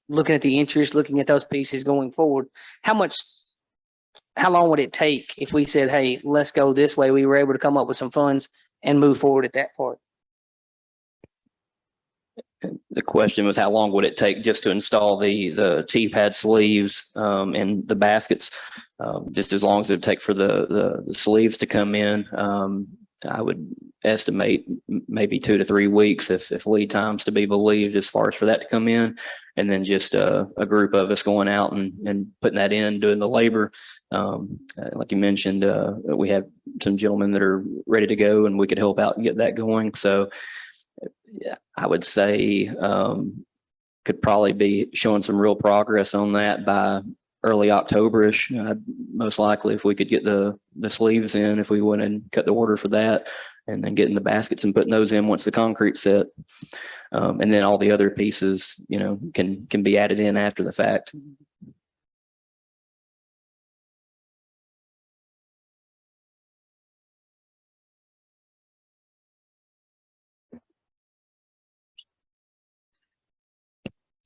looking at the interest, looking at those pieces going forward, how long would it take if we said, hey, let's go this way? We were able to come up with some funds and move forward at that part. The question was, how long would it take just to install the tee pad sleeves and the baskets? Just as long as it would take for the sleeves to come in. I would estimate maybe 2 to 3 weeks if lead times to be believed as far as for that to come in. And then just a group of us going out and putting that in, doing the labor. Like you mentioned, we have some gentlemen that are ready to go and we could help out and get that going. So yeah, I would say could probably be showing some real progress on that by early October-ish. Most likely if we could get the sleeves in, if we went and cut the order for that, and then getting the baskets and putting those in once the concrete's set. And then all the other pieces, you know, can be added in after the fact.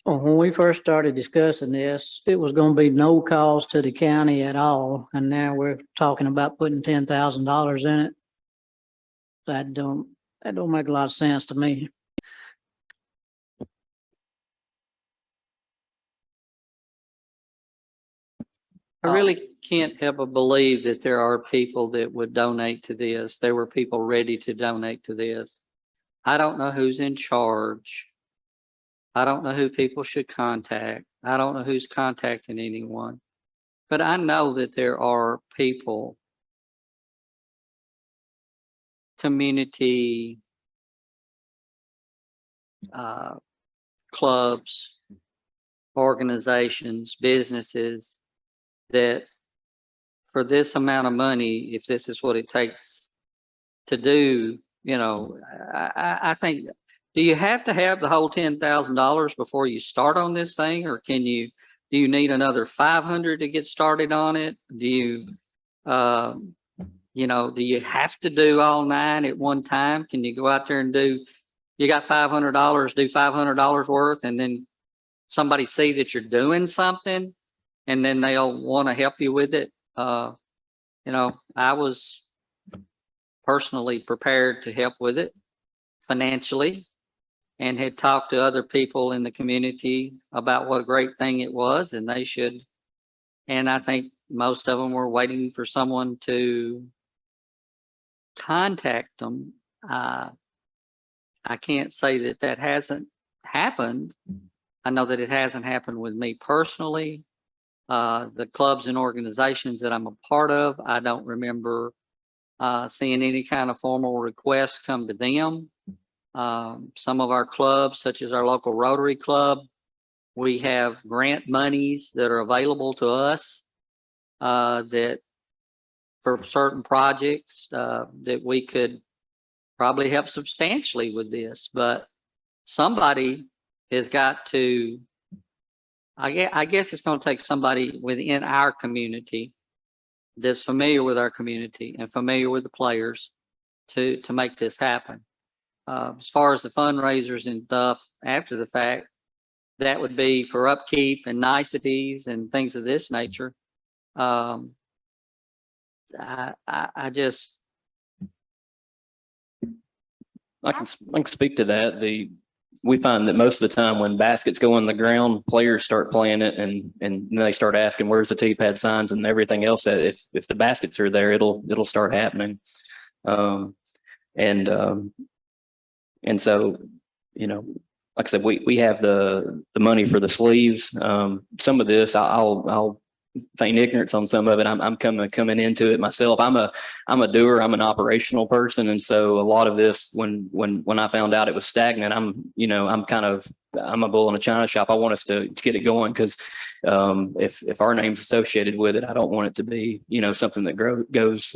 Well, when we first started discussing this, it was gonna be no cost to the county at all, and now we're talking about putting $10,000 in it. That don't make a lot of sense to me. I really can't help but believe that there are people that would donate to this. There were people ready to donate to this. I don't know who's in charge. I don't know who people should contact. I don't know who's contacting anyone. But I know that there are people, community clubs, organizations, businesses that for this amount of money, if this is what it takes to do, you know, I think, do you have to have the whole $10,000 before you start on this thing, or do you need another 500 to get started on it? Do you, you know, do you have to do all 9 at one time? Can you go out there and you got $500, do $500 worth, and then somebody see that you're doing something, and then they'll want to help you with it? You know, I was personally prepared to help with it financially, and had talked to other people in the community about what a great thing it was, and they should. And I think most of them were waiting for someone to contact them. I can't say that that hasn't happened. I know that it hasn't happened with me personally. The clubs and organizations that I'm a part of, I don't remember seeing any kind of formal requests come to them. Some of our clubs, such as our local Rotary Club, we have grant monies that are available to us that for certain projects that we could probably help substantially with this. But somebody has got to, I guess it's going to take somebody within our community that's familiar with our community and familiar with the players to make this happen. As far as the fundraisers and stuff after the fact, that would be for upkeep and niceties and things of this nature. I just. I can speak to that. We find that most of the time when baskets go on the ground, players start playing it, and then they start asking, "Where's the T-pad signs and everything else?" If the baskets are there, it'll start happening. And so, you know, like I said, we have the money for the sleeves. Some of this, I'll feign ignorance on some of it. I'm coming into it myself. I'm a doer. I'm an operational person, and so a lot of this, when I found out it was stagnant, I'm a bull in a china shop. I want us to get it going, because if our name's associated with it, I don't want it to be, you know, something that goes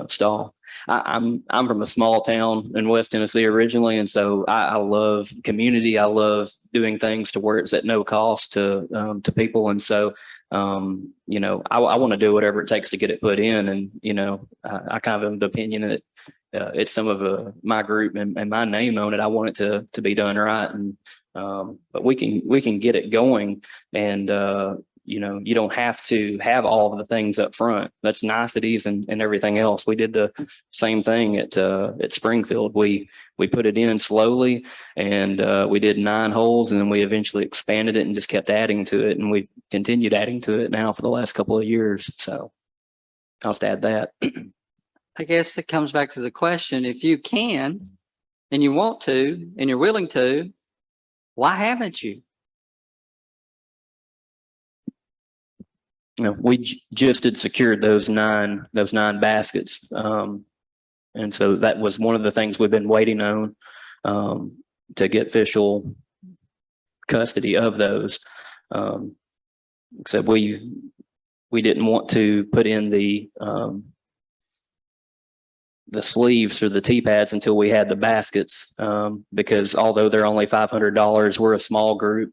stall. I'm from a small town in West Tennessee originally, and so I love community. I love doing things to where it's at no cost to people, and so you know, I want to do whatever it takes to get it put in. And you know, I kind of have the opinion that it's some of my group and my name on it. I want it to be done right, and but we can get it going, and you know, you don't have to have all of the things up front. That's niceties and everything else. We did the same thing at Springfield. We put it in slowly, and we did 9 holes, and then we eventually expanded it and just kept adding to it. And we've continued adding to it now for the last couple of years. So I'll just add that. I guess it comes back to the question, if you can and you want to and you're willing to, why haven't you? You know, we just had secured those nine baskets. And so that was one of the things we've been waiting on, to get official custody of those. Except we didn't want to put in the sleeves or the T-pads until we had the baskets, because although they're only $500, we're a small group.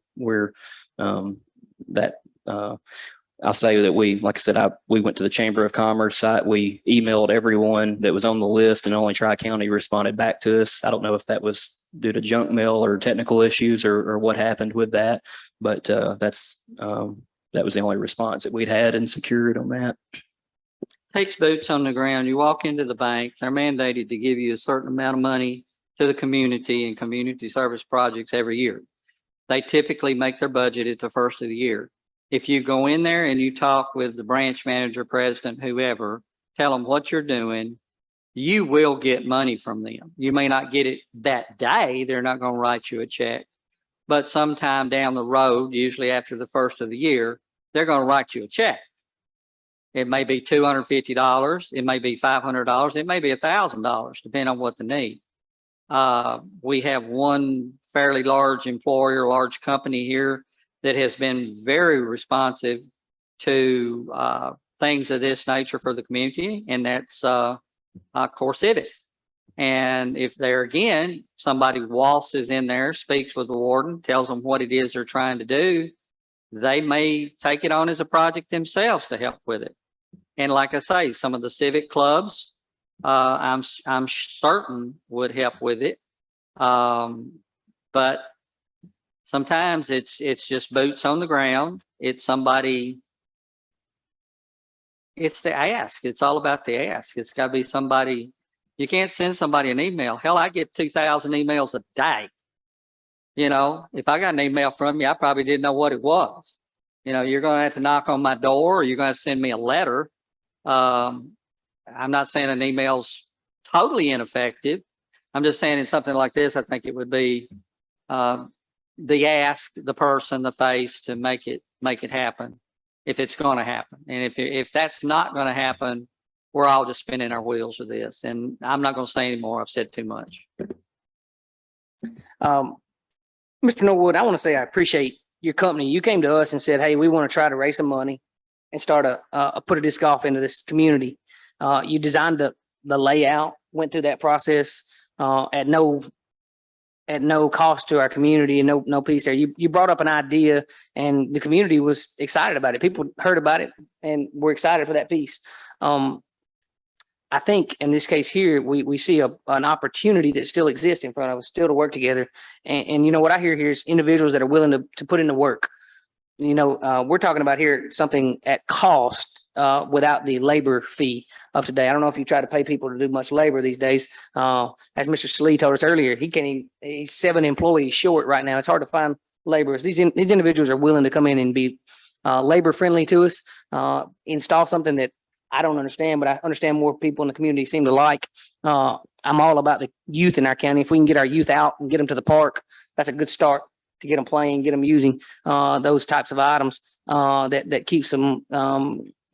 I'll say that like I said, we went to the Chamber of Commerce site. We emailed everyone that was on the list, and only Tri-County responded back to us. I don't know if that was due to junk mail or technical issues or what happened with that, but that was the only response that we'd had and secured on that. Takes boots on the ground. You walk into the bank, they're mandated to give you a certain amount of money to the community and community service projects every year. They typically make their budget at the first of the year. If you go in there and you talk with the branch manager, president, whoever, tell them what you're doing, you will get money from them. You may not get it that day. They're not going to write you a check, but sometime down the road, usually after the first of the year, they're going to write you a check. It may be $250. It may be $500. It may be $1,000, depending on what the need. We have one fairly large employer, large company here that has been very responsive to things of this nature for the community, and that's CoreCivic. And if there again, somebody waltzes in there, speaks with the warden, tells them what it is they're trying to do, they may take it on as a project themselves to help with it. And like I say, some of the civic clubs, I'm certain would help with it. But sometimes it's just boots on the ground. It's somebody, it's the ask. It's all about the ask. It's got to be somebody. You can't send somebody an email. Hell, I get 2,000 emails a day. You know, if I got an email from you, I probably didn't know what it was. You know, you're going to have to knock on my door, or you're going to send me a letter. I'm not saying an email's totally ineffective. I'm just saying in something like this, I think it would be the ask the person, the face, to make it happen if it's going to happen. And if that's not going to happen, we're all just spinning our wheels with this. And I'm not going to say anymore. I've said too much. Mr. Norwood, I want to say I appreciate your company. You came to us and said, hey, we want to try to raise some money and start put a disc golf into this community. You designed the layout, went through that process at no cost to our community and no piece there. You brought up an idea and the community was excited about it. People heard about it and were excited for that piece. I think in this case here, we see an opportunity that still exists in front of us, still to work together. And you know, what I hear here is individuals that are willing to put in the work. You know, we're talking about here something at cost without the labor fee of today. I don't know if you try to pay people to do much labor these days. As Mr. Slee told us earlier, he's 7 employees short right now. It's hard to find laborers. These individuals are willing to come in and be labor friendly to us, install something that I don't understand, but I understand more people in the community seem to like. I'm all about the youth in our county. If we can get our youth out and get them to the park, that's a good start to get them playing, get them using those types of items that keeps them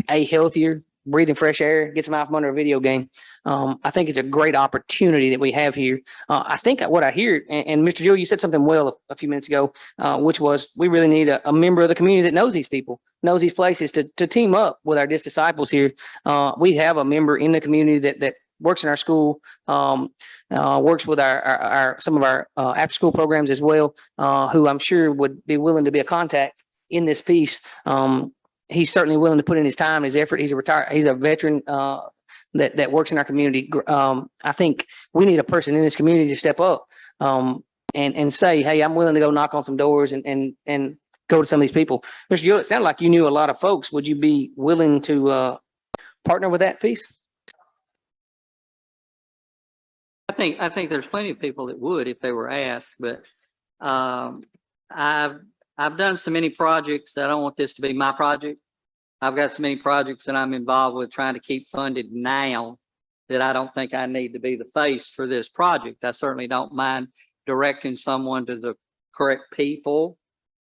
healthier, breathing fresh air, gets them out from under a video game. I think it's a great opportunity that we have here. I think what I hear, and Mr. Gill, you said something well a few minutes ago, which was we really need a member of the community that knows these people, knows these places to team up with our DIS disciples here. We have a member in the community that works in our school, works with our some of our after school programs as well, who I'm sure would be willing to be a contact in this piece. He's certainly willing to put in his time, his effort. He's a veteran that works in our community. I think we need a person in this community to step up and say, hey, I'm willing to go knock on some doors and go to some of these people. Mr. Gill, it sounded like you knew a lot of folks. Would you be willing to partner with that piece? I think there's plenty of people that would if they were asked, but I've done so many projects that I don't want this to be my project. I've got so many projects that I'm involved with trying to keep funded now that I don't think I need to be the face for this project. I certainly don't mind directing someone to the correct people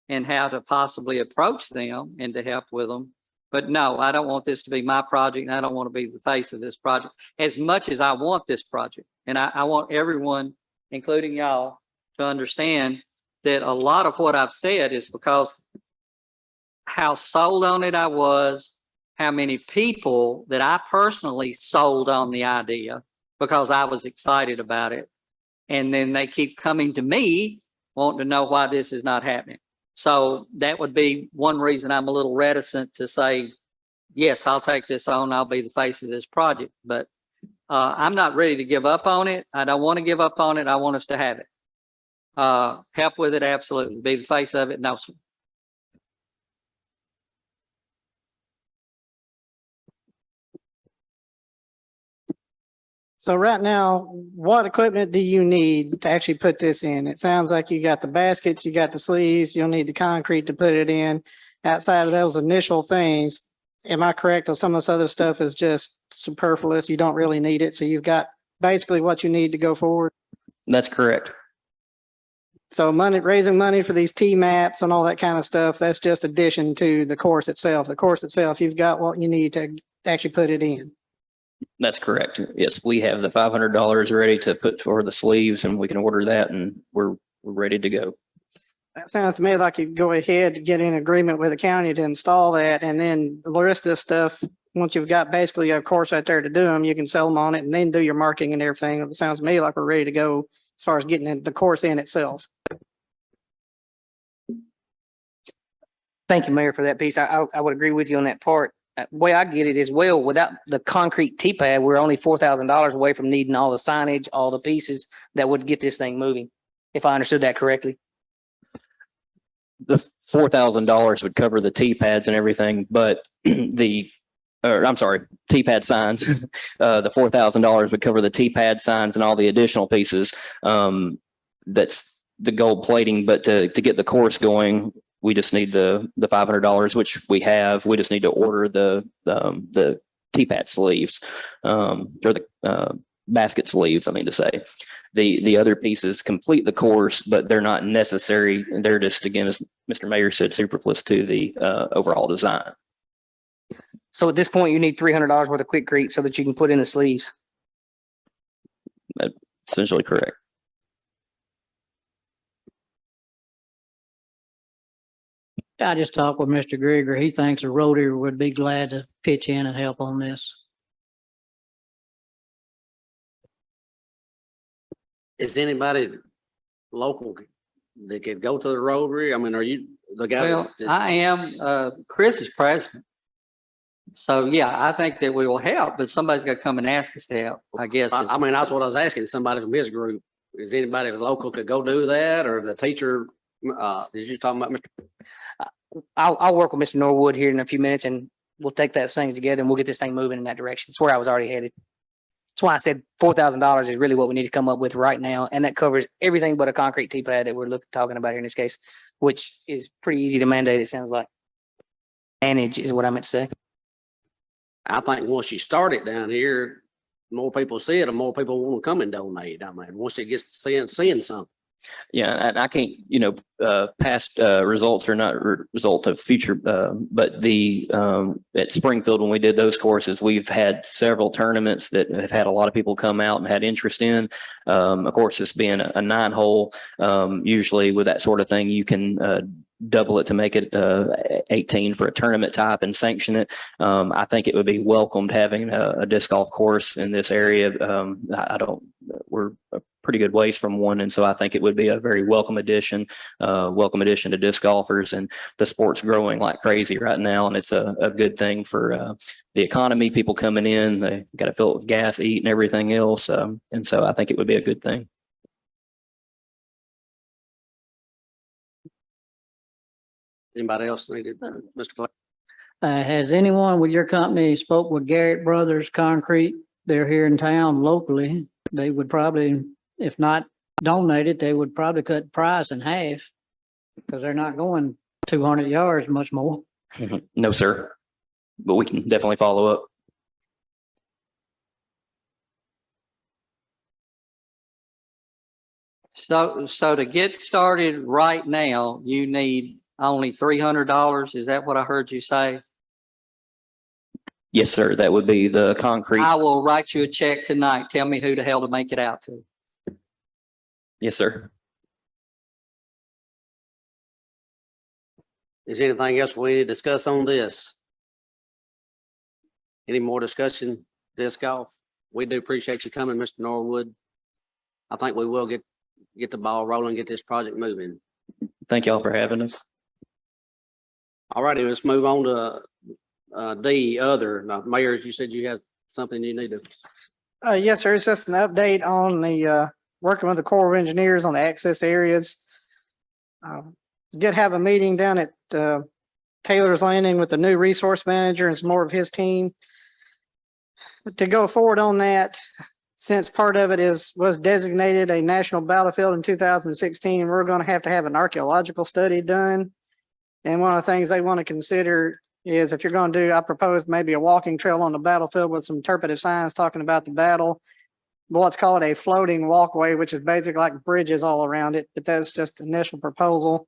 and how to possibly approach them and to help with them. But no, I don't want this to be my project, and I don't want to be the face of this project as much as I want this project. And I want everyone, including y'all, to understand that a lot of what I've said is because how sold on it I was, how many people that I personally sold on the idea because I was excited about it. And then they keep coming to me wanting to know why this is not happening. So that would be one reason I'm a little reticent to say, yes, I'll take this on. I'll be the face of this project. But I'm not ready to give up on it. I don't want to give up on it. I want us to have it. Help with it, absolutely. Be the face of it, no, sir. So right now, what equipment do you need to actually put this in? It sounds like you got the baskets, you got the sleeves, you'll need the concrete to put it in. Outside of those initial things, am I correct? Or some of this other stuff is just superfluous, you don't really need it, so you've got basically what you need to go forward? That's correct. So money, raising money for these T-maps and all that kind of stuff, that's just addition to the course itself. The course itself, you've got what you need to actually put it in. That's correct. Yes, we have the $500 ready to put for the sleeves, and we can order that, and we're ready to go. That sounds to me like you go ahead to get in agreement with the county to install that, and then the rest of this stuff, once you've got basically a course right there to do them, you can sell them on it and then do your marketing and everything. It sounds to me like we're ready to go as far as getting the course in itself. Thank you, Mayor, for that piece. I would agree with you on that part. The way I get it is, well, without the concrete T-pad, we're only $4,000 away from needing all the signage, all the pieces that would get this thing moving, if I understood that correctly. The $4,000 would cover the T-pads and everything, but T-pad signs. The $4,000 would cover the T-pad signs and all the additional pieces. That's the gold plating, but to get the course going, we just need the $500, which we have. We just need to order the T-pad sleeves, or the basket sleeves, I mean to say. The other pieces complete the course, but they're not necessary. They're just, again, as Mr. Mayor said, superfluous to the overall design. So at this point, you need $300 worth of Quikrete so that you can put in the sleeves. Essentially correct. I just talked with Mr. Grigger. He thinks a Rotary would be glad to pitch in and help on this. Is anybody local that could go to the Rotary? I mean, are you the guy? Well, I am, Chris is president. So, yeah, I think that we will help, but somebody's got to come and ask us to help, I guess. I mean, that's what I was asking, somebody from his group. Is anybody local could go do that, or the teacher, did you talking about Mr.? I'll work with Mr. Norwood here in a few minutes and we'll take that things together and we'll get this thing moving in that direction. It's where I was already headed. That's why I said $4,000 is really what we need to come up with right now. And that covers everything but a concrete T-pad that we're talking about here in this case, which is pretty easy to mandate, it sounds like. Manage is what I meant to say. I think once you start it down here, more people see it, and more people want to come and donate. I mean, once it gets to seeing something. Yeah, and I can't, past results are not result of future, but at Springfield, when we did those courses, we've had several tournaments that have had a lot of people come out and had interest in. Of course, this being a 9-hole, usually with that sort of thing, you can double it to make it 18 for a tournament type and sanction it. I think it would be welcomed having a disc golf course in this area. We're a pretty good ways from one, and so I think it would be a very welcome addition to disc golfers. And the sport's growing like crazy right now, and it's a good thing for the economy. People coming in, they got to fill it with gas, eat, and everything else, and so I think it would be a good thing. Anybody else needed, Mr. Clay? Has anyone with your company spoke with Garrett Brothers Concrete? They're here in town locally. They would probably, if not donate it, they would probably cut the price in half because they're not going 200 yards much more. No, sir, but we can definitely follow up. So to get started right now, you need only $300. Is that what I heard you say? Yes, sir. That would be the concrete. I will write you a check tonight. Tell me who the hell to make it out to. Yes, sir. Is there anything else we need to discuss on this? Any more discussion, disc golf? We do appreciate you coming, Mr. Norwood. I think we will get the ball rolling, get this project moving. Thank y'all for having us. All righty, let's move on to D, other. Now, Mayor, you said you had something you need to. Yes, sir. It's just an update on the, working with the Corps of Engineers on the access areas. Did have a meeting down at, Taylor's Landing with the new resource manager and some more of his team. To go forward on that, since part of it was designated a national battlefield in 2016, we're going to have an archaeological study done. And one of the things they want to consider is if you're going to do, I proposed maybe a walking trail on the battlefield with some interpretive signs talking about the battle. What's called a floating walkway, which is basically like bridges all around it, but that's just initial proposal.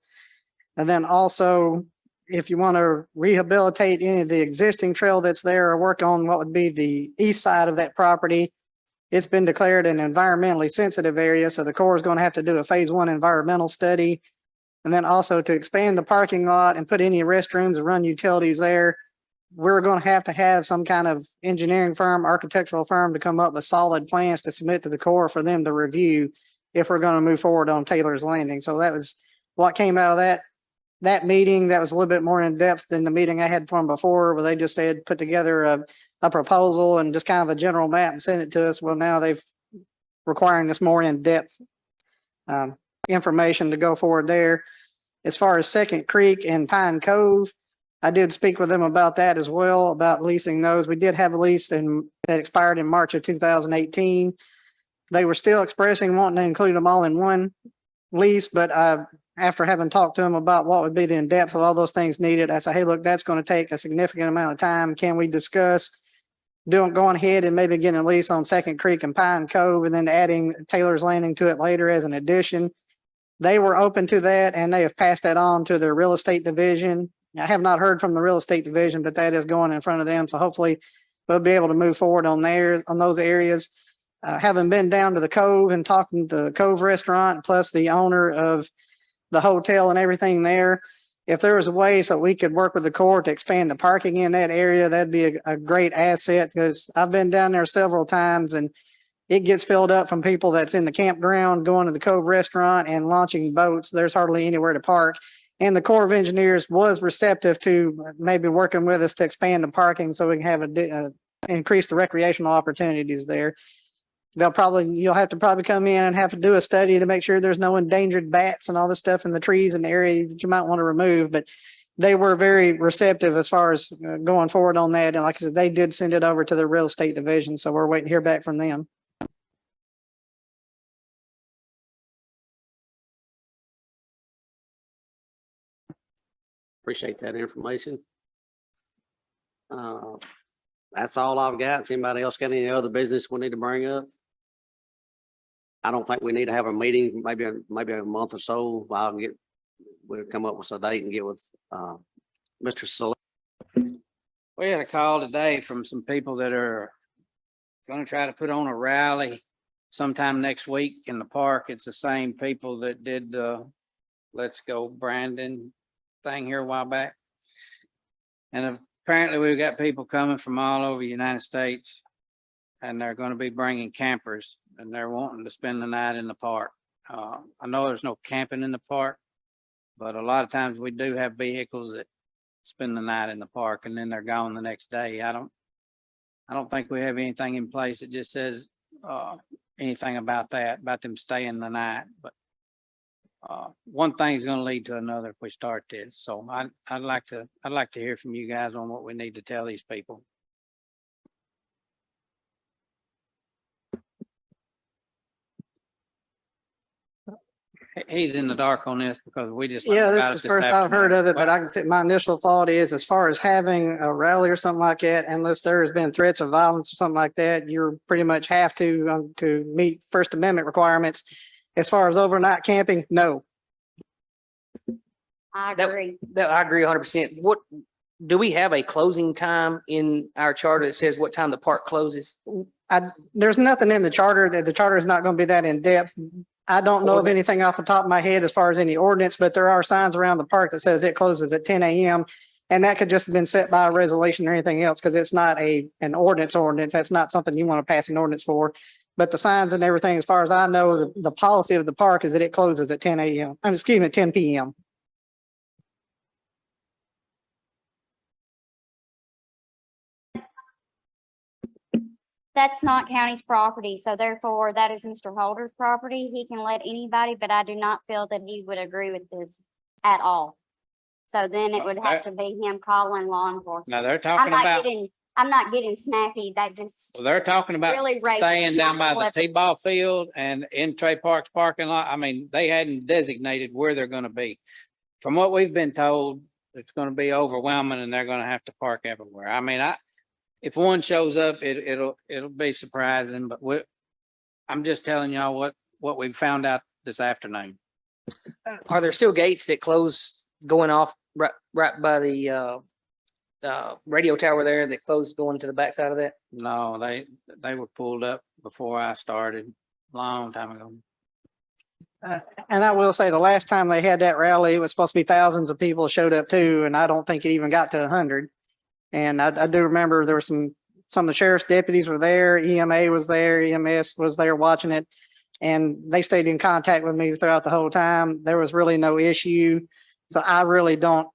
And then also, if you want to rehabilitate any of the existing trail that's there or work on what would be the east side of that property, it's been declared an environmentally sensitive area. So the Corps is going to have to do a phase 1 environmental study. And then also to expand the parking lot and put any restrooms and run utilities there, we're going to have some kind of engineering firm, architectural firm to come up with solid plans to submit to the Corps for them to review if we're going to move forward on Taylor's Landing. So that was what came out of that meeting. That was a little bit more in depth than the meeting I had for them before, where they just said, put together a proposal and just kind of a general map and send it to us. Well, now they've requiring us more in depth information to go forward there. As far as Second Creek and Pine Cove, I did speak with them about that as well, about leasing those. We did have a lease that expired in March of 2018. They were still expressing wanting to include them all in one lease, but after having talked to them about what would be the in-depth of all those things needed, I said, hey, look, that's going to take a significant amount of time. Can we discuss going ahead and maybe getting a lease on Second Creek and Pine Cove and then adding Taylor's Landing to it later as an addition? They were open to that, and they have passed that on to their real estate division. I have not heard from the real estate division, but that is going in front of them. So hopefully we'll be able to move forward on those areas. Having been down to the Cove and talking to the Cove restaurant, plus the owner of the hotel and everything there, if there was a way so we could work with the Corps to expand the parking in that area, that'd be a great asset, because I've been down there several times and it gets filled up from people that's in the campground going to the Cove restaurant and launching boats. There's hardly anywhere to park. And the Corps of Engineers was receptive to maybe working with us to expand the parking so we can have increase the recreational opportunities there. You'll have to probably come in and have to do a study to make sure there's no endangered bats and all this stuff in the trees and the area that you might want to remove. But they were very receptive as far as going forward on that. And like I said, they did send it over to the real estate division. So we're waiting to hear back from them. Appreciate that information. That's all I've got. Does anybody else got any other business we need to bring up? I don't think we need to have a meeting, maybe a month or so. We'll come up with a date and get with Mr. Select. We had a call today from some people that are going to try to put on a rally sometime next week in the park. It's the same people that did the Let's Go Brandon thing here a while back. And apparently we've got people coming from all over the United States, and they're going to be bringing campers, and they're wanting to spend the night in the park. I know there's no camping in the park, but a lot of times we do have vehicles that spend the night in the park and then they're gone the next day. I don't think we have anything in place that just says anything about that, about them staying the night. But one thing is going to lead to another if we start this. So I'd like to hear from you guys on what we need to tell these people. He's in the dark on this because we just. Yeah, this is the first I've heard of it, but my initial thought is, as far as having a rally or something like that, unless there has been threats of violence or something like that, you're pretty much have to meet First Amendment requirements. As far as overnight camping, no. I That- agree. That I agree 100%. What, do we have a closing time in our charter that says what time the park closes? There's nothing in the charter that the charter is not going to be that in depth. I don't know of Ordinance. anything off the top of my head as far as any ordinance, but there are signs around the park that says it closes at 10 a.m. And that could just have been set by a resolution or anything else because it's not an ordinance. That's not something you want to pass an ordinance for. But the signs and everything, as far as I know, the policy of the park is that it closes at 10 a.m. Excuse me, 10 p.m. That's not county's property, so therefore that is Mr. Holder's property. He can let anybody, but I do not feel that he would agree with this at all. So then it would have to be him calling law enforcement. Now, they're I'm talking not about, getting, I'm not getting snappy. That just well, they're talking about really raises staying down my by the blood. T-ball field and in Trey Park's parking lot. I mean, they hadn't designated where they're gonna be. From what we've been told, it's gonna be overwhelming and they're gonna have to park everywhere. I mean, if one shows up, it'll be surprising, but I'm just telling y'all what we found out this afternoon. Are there still gates that close going off right by the radio tower there that close going to the backside of that? No, they were pulled up before I started, long time ago. And I will say the last time they had that rally, it was supposed to be thousands of people showed up too, and I don't think it even got to 100. And I do remember there were some of the sheriff's deputies were there, EMA was there, EMS was there watching it. And they stayed in contact with me throughout the whole time. There was really no issue. So I really don't,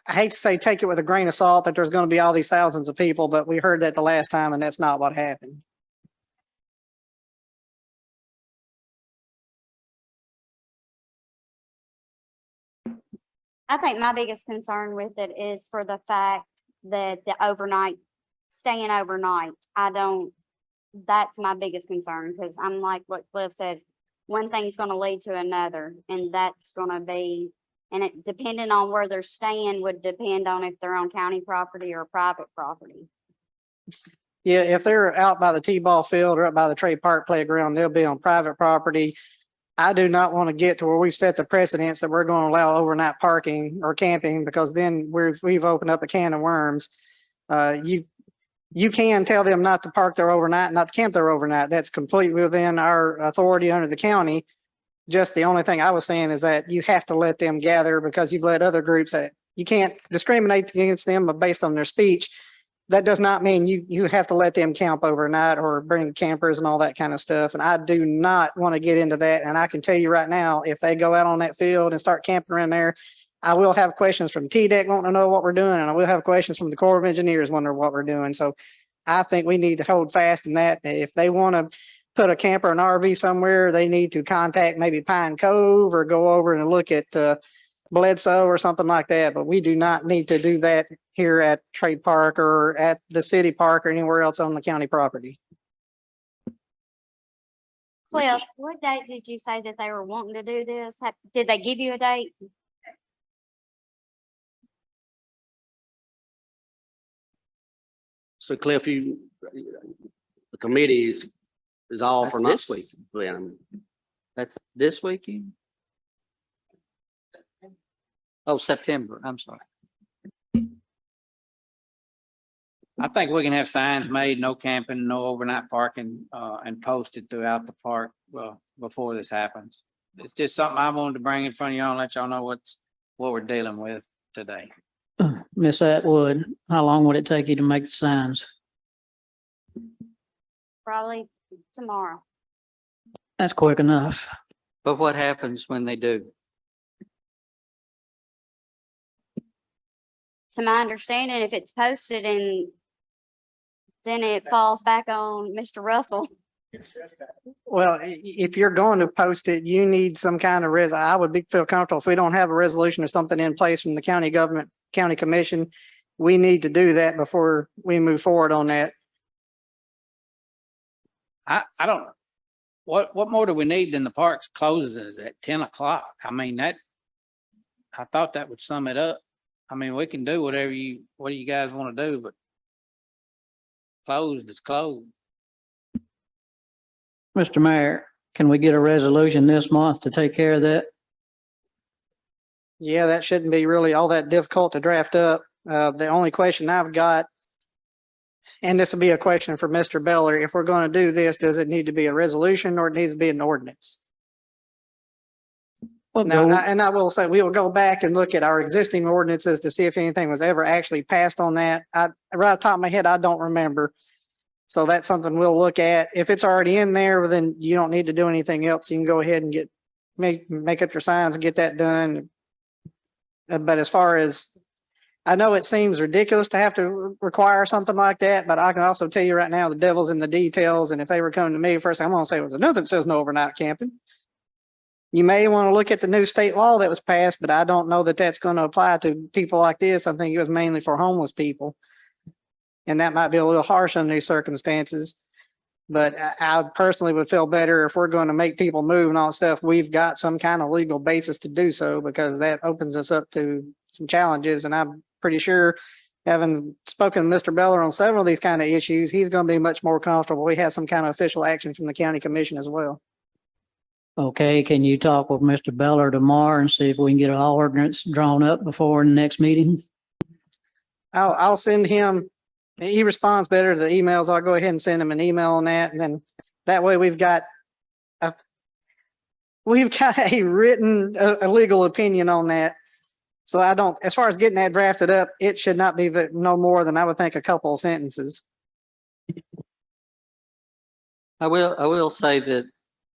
I hate to say take it with a grain of salt that there's going to be all these thousands of people, but we heard that the last time and that's not what happened. I think my biggest concern with it is for the fact that staying overnight. That's my biggest concern because I'm like what Cliff said, one thing's gonna lead to another and that's gonna be, and it depending on where they're staying would depend on if they're on county property or private property. Yeah, if they're out by the T-ball field or up by the Trey Park playground, they'll be on private property. I do not want to get to where we've set the precedence that we're going to allow overnight parking or camping because then we've opened up a can of worms. You can tell them not to park there overnight, not to camp there overnight. That's completely within our authority under the county. Just the only thing I was saying is that you have to let them gather because you've let other groups that you can't discriminate against them based on their speech. That does not mean you have to let them camp overnight or bring campers and all that kind of stuff. And I do not want to get into that. And I can tell you right now, if they go out on that field and start camping around there, I will have questions from TDEC wanting to know what we're doing. And I will have questions from the Corps of Engineers wondering what we're doing. So I think we need to hold fast in that. If they want to put a camper, an RV somewhere, they need to contact maybe Pine Cove or go over and look at Bledsoe or something like that. But we do not need to do that here at Trade Park or at the city park or anywhere else on the county property. Cliff, what date did you say that they were wanting to do this? Did they give you a date? So Cliff, the committee is all That's for this not. week. Yeah, That's this weekend? Oh, September, I'm sorry. I think we can have signs made, no camping, no overnight parking, and posted throughout the park, well, before this happens. It's just something I wanted to bring in front of y'all and let y'all know what we're dealing with today. Miss Atwood, how long would it take you to make the signs? Probably tomorrow. That's quick enough. But what happens when they do? To my understanding, if it's posted and then it falls back on Mr. Russell. Well, if you're going to post it, you need some kind of I would feel comfortable if we don't have a resolution or something in place from the county government, county commission. We need to do that before we move forward on that. I don't, what more do we need than the park closes at 10 o'clock? I mean, I thought that would sum it up. I mean, we can do what do you guys want to do, but closed is closed. Mr. Mayor, Can we get a resolution this month to take care of that? Yeah, that shouldn't be really all that difficult to draft up. The only question I've got, and this will be a question for Mr. Beller, if we're going to do this, does it need to be a resolution or it needs to be an ordinance? Now, and I will say, we will go back and look at our existing ordinances to see if anything was ever actually passed on that. Right off the top of my head, I don't remember. So that's something we'll look at. If it's already in there, then you don't need to do anything else. You can go ahead and make up your signs and get that done. But as far as, I know it seems ridiculous to have to require something like that, but I can also tell you right now, the devil's in the details. And if they were coming to me first, I'm going to say, well, nothing says no overnight camping. You may want to look at the new state law that was passed, but I don't know that that's going to apply to people like this. I think it was mainly for homeless people. And that might be a little harsh under these circumstances. But I personally would feel better if we're going to make people move and all that stuff. We've got some kind of legal basis to do so, because that opens us up to some challenges. And I'm pretty sure, having spoken to Mr. Beller on several of these kind of issues, he's going to be much more comfortable. We have some kind of official action from the county commission as well. Okay, can you talk with Mr. Beller tomorrow and see if we can get an ordinance drawn up before the next meeting? I'll send him, he responds better to the emails. I'll go ahead and send him an email on that. And then that way we've got a written, a legal opinion on that. So I don't, as far as getting that drafted up, it should not be no more than, I would think, a couple of sentences. I will say that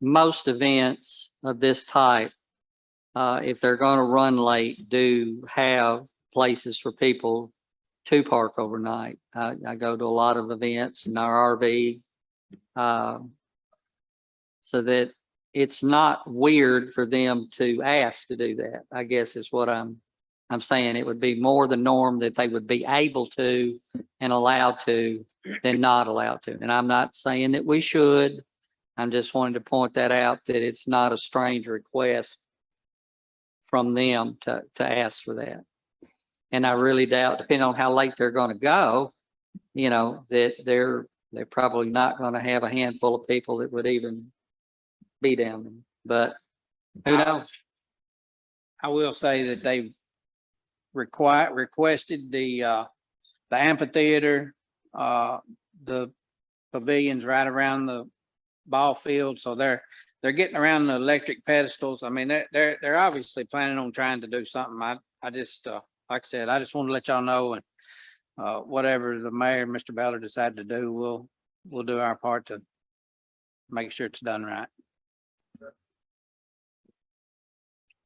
most events of this type, if they're going to run late, do have places for people to park overnight. I go to a lot of events in our RV, so that it's not weird for them to ask to do that, I guess is what I'm saying. It would be more the norm that they would be able to and allowed to than not allowed to. And I'm not saying that we should. I'm just wanting to point that out, that it's not a strange request from them to ask for that. And I really doubt, depending on how late they're going to go, that they're probably not going to have a handful of people that would even be down there. But who knows? I will say that they requested the amphitheater, the pavilions right around the ball field. So they're getting around the electric pedestals. I mean, they're obviously planning on trying to do something. I just, like I said, I just want to let y'all know, and whatever the mayor, Mr. Beller, decide to do, we'll do our part to make sure it's done right.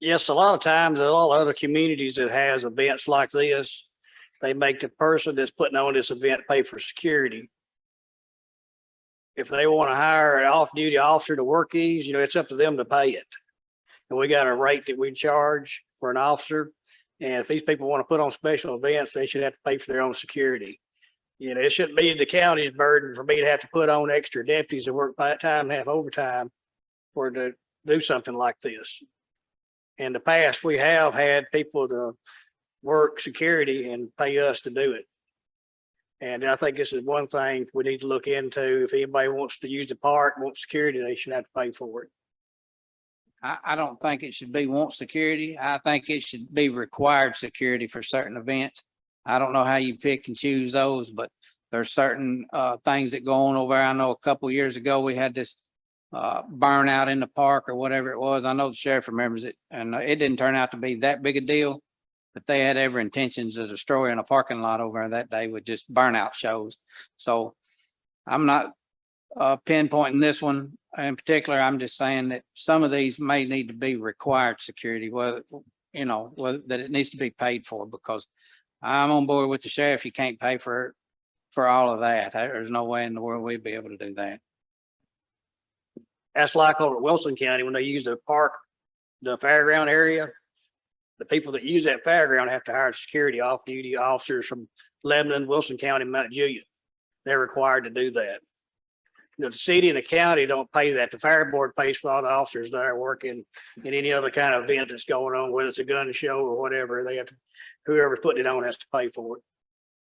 Yes, a lot of times, a lot of other communities that has events like this, they make the person that's putting on this event pay for security. If they want to hire an off-duty officer to work these, it's up to them to pay it. And we got a rate that we charge for an officer. And if these people want to put on special events, they should have to pay for their own security. It shouldn't be the county's burden for me to have to put on extra deputies that work part time and have overtime for to do something like this. In the past, we have had people to work security and pay us to do it. And I think this is one thing we need to look into. If anybody wants to use the park, wants security, they should have to pay for it. I don't think it should be want security. I think it should be required security for certain events. I don't know how you pick and choose those, but there's certain things that go on over there. I know a couple of years ago, we had this burnout in the park or whatever it was. I know the sheriff remembers it, and it didn't turn out to be that big a deal, but they had every intentions of destroying a parking lot over there that day with just burnout shows. So I'm not pinpointing this one in particular. I'm just saying that some of these may need to be required security, whether that it needs to be paid for, because I'm on board with the sheriff. You can't pay for all of that. There's no way in the world we'd be able to do that. That's like over at Wilson County when they use the park, the fairground area. The people that use that fairground have to hire security off-duty officers from Lebanon, Wilson County, Mount Juliet. They're required to do that. The city and the county don't pay that. The fire board pays for all the officers there working in any other kind of event that's going on, whether it's a gun show or whatever. They have to, whoever's putting it on has to pay for it.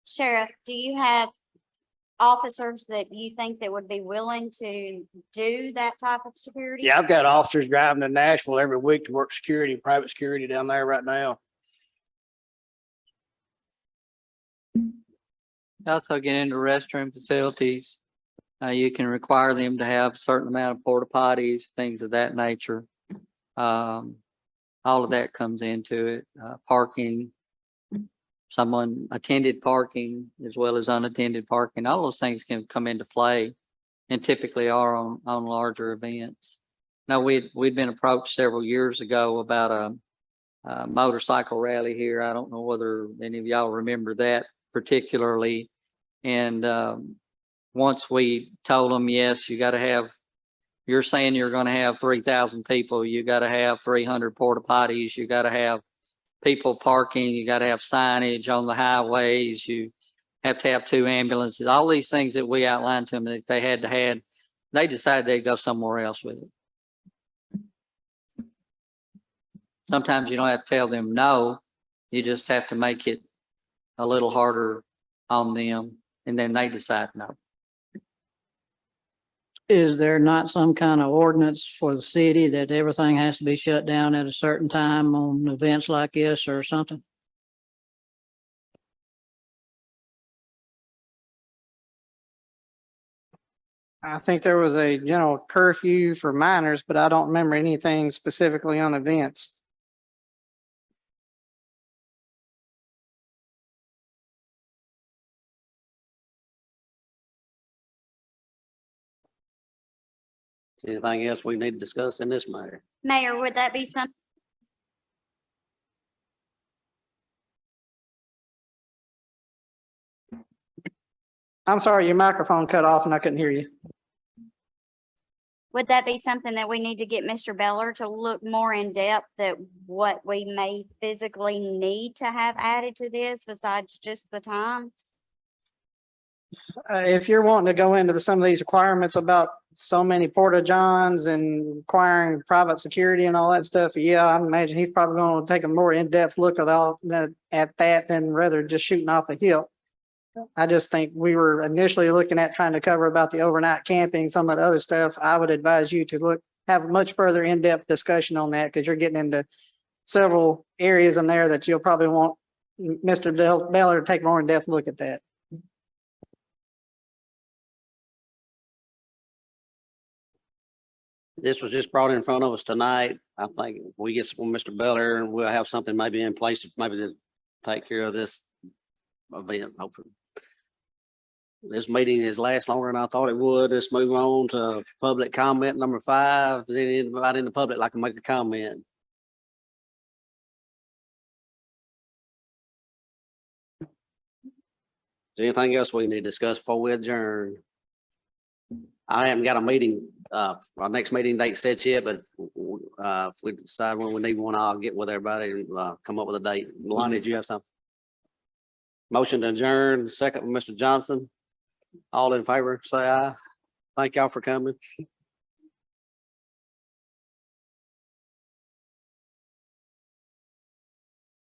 Sheriff, do you have officers that you think that would be willing to do that type of security? Yeah, I've got officers driving to Nashville every week to work security, private security down there right now. Also get into restroom facilities. You can require them to have a certain amount of porta potties, things of that nature. All of that comes into it. Parking, someone attended parking as well as unattended parking. All those things can come into play and typically are on larger events. Now, we'd been approached several years ago about a motorcycle rally here. I don't know whether any of y'all remember that particularly. And once we told them, yes, you got to have, you're saying you're going to have 3,000 people, you got to have 300 porta potties, you got to have people parking, you got to have signage on the highways, you have to have 2 ambulances, all these things that we outlined to them that they had to have, they decided they'd go somewhere else with it. Sometimes you don't have to tell them no, you just have to make it a little harder on them, and then they decide no. Is there not some kind of ordinance for the city that everything has to be shut down at a certain time on events like this or something? I think there was a general curfew for minors, but I don't remember anything specifically on events. Is there anything else we need to discuss in this matter? Mayor, would that be something? I'm sorry, your microphone cut off and I couldn't hear you. Would that be something that we need to get Mr. Beller to look more in depth at what we may physically need to have added to this besides just the times? If you're wanting to go into some of these requirements about so many porta johns and requiring private security and all that stuff, yeah, I imagine he's probably going to take a more in-depth look at that than rather just shooting off the hip. I just think we were initially looking at trying to cover about the overnight camping, some of the other stuff. I would advise you to have a much further in-depth discussion on that because you're getting into several areas in there that you'll probably want Mr. Beller to take a more in-depth look at that. This was just brought in front of us tonight. I think we get from Mr. Beller and we'll have something maybe in place to maybe to take care of this event, hopefully. This meeting has lasted longer than I thought it would. Let's move on to public comment number 5. Is anybody in the public like to make a comment? Is there anything else we need to discuss before we adjourn? I haven't got a meeting, our next meeting date set yet, but if we decide when we need one, I'll get with everybody and come up with a date. Lonnie, did you have something? Motion to adjourn, second with Mr. Johnson. All in favor, say aye. Thank y'all for coming.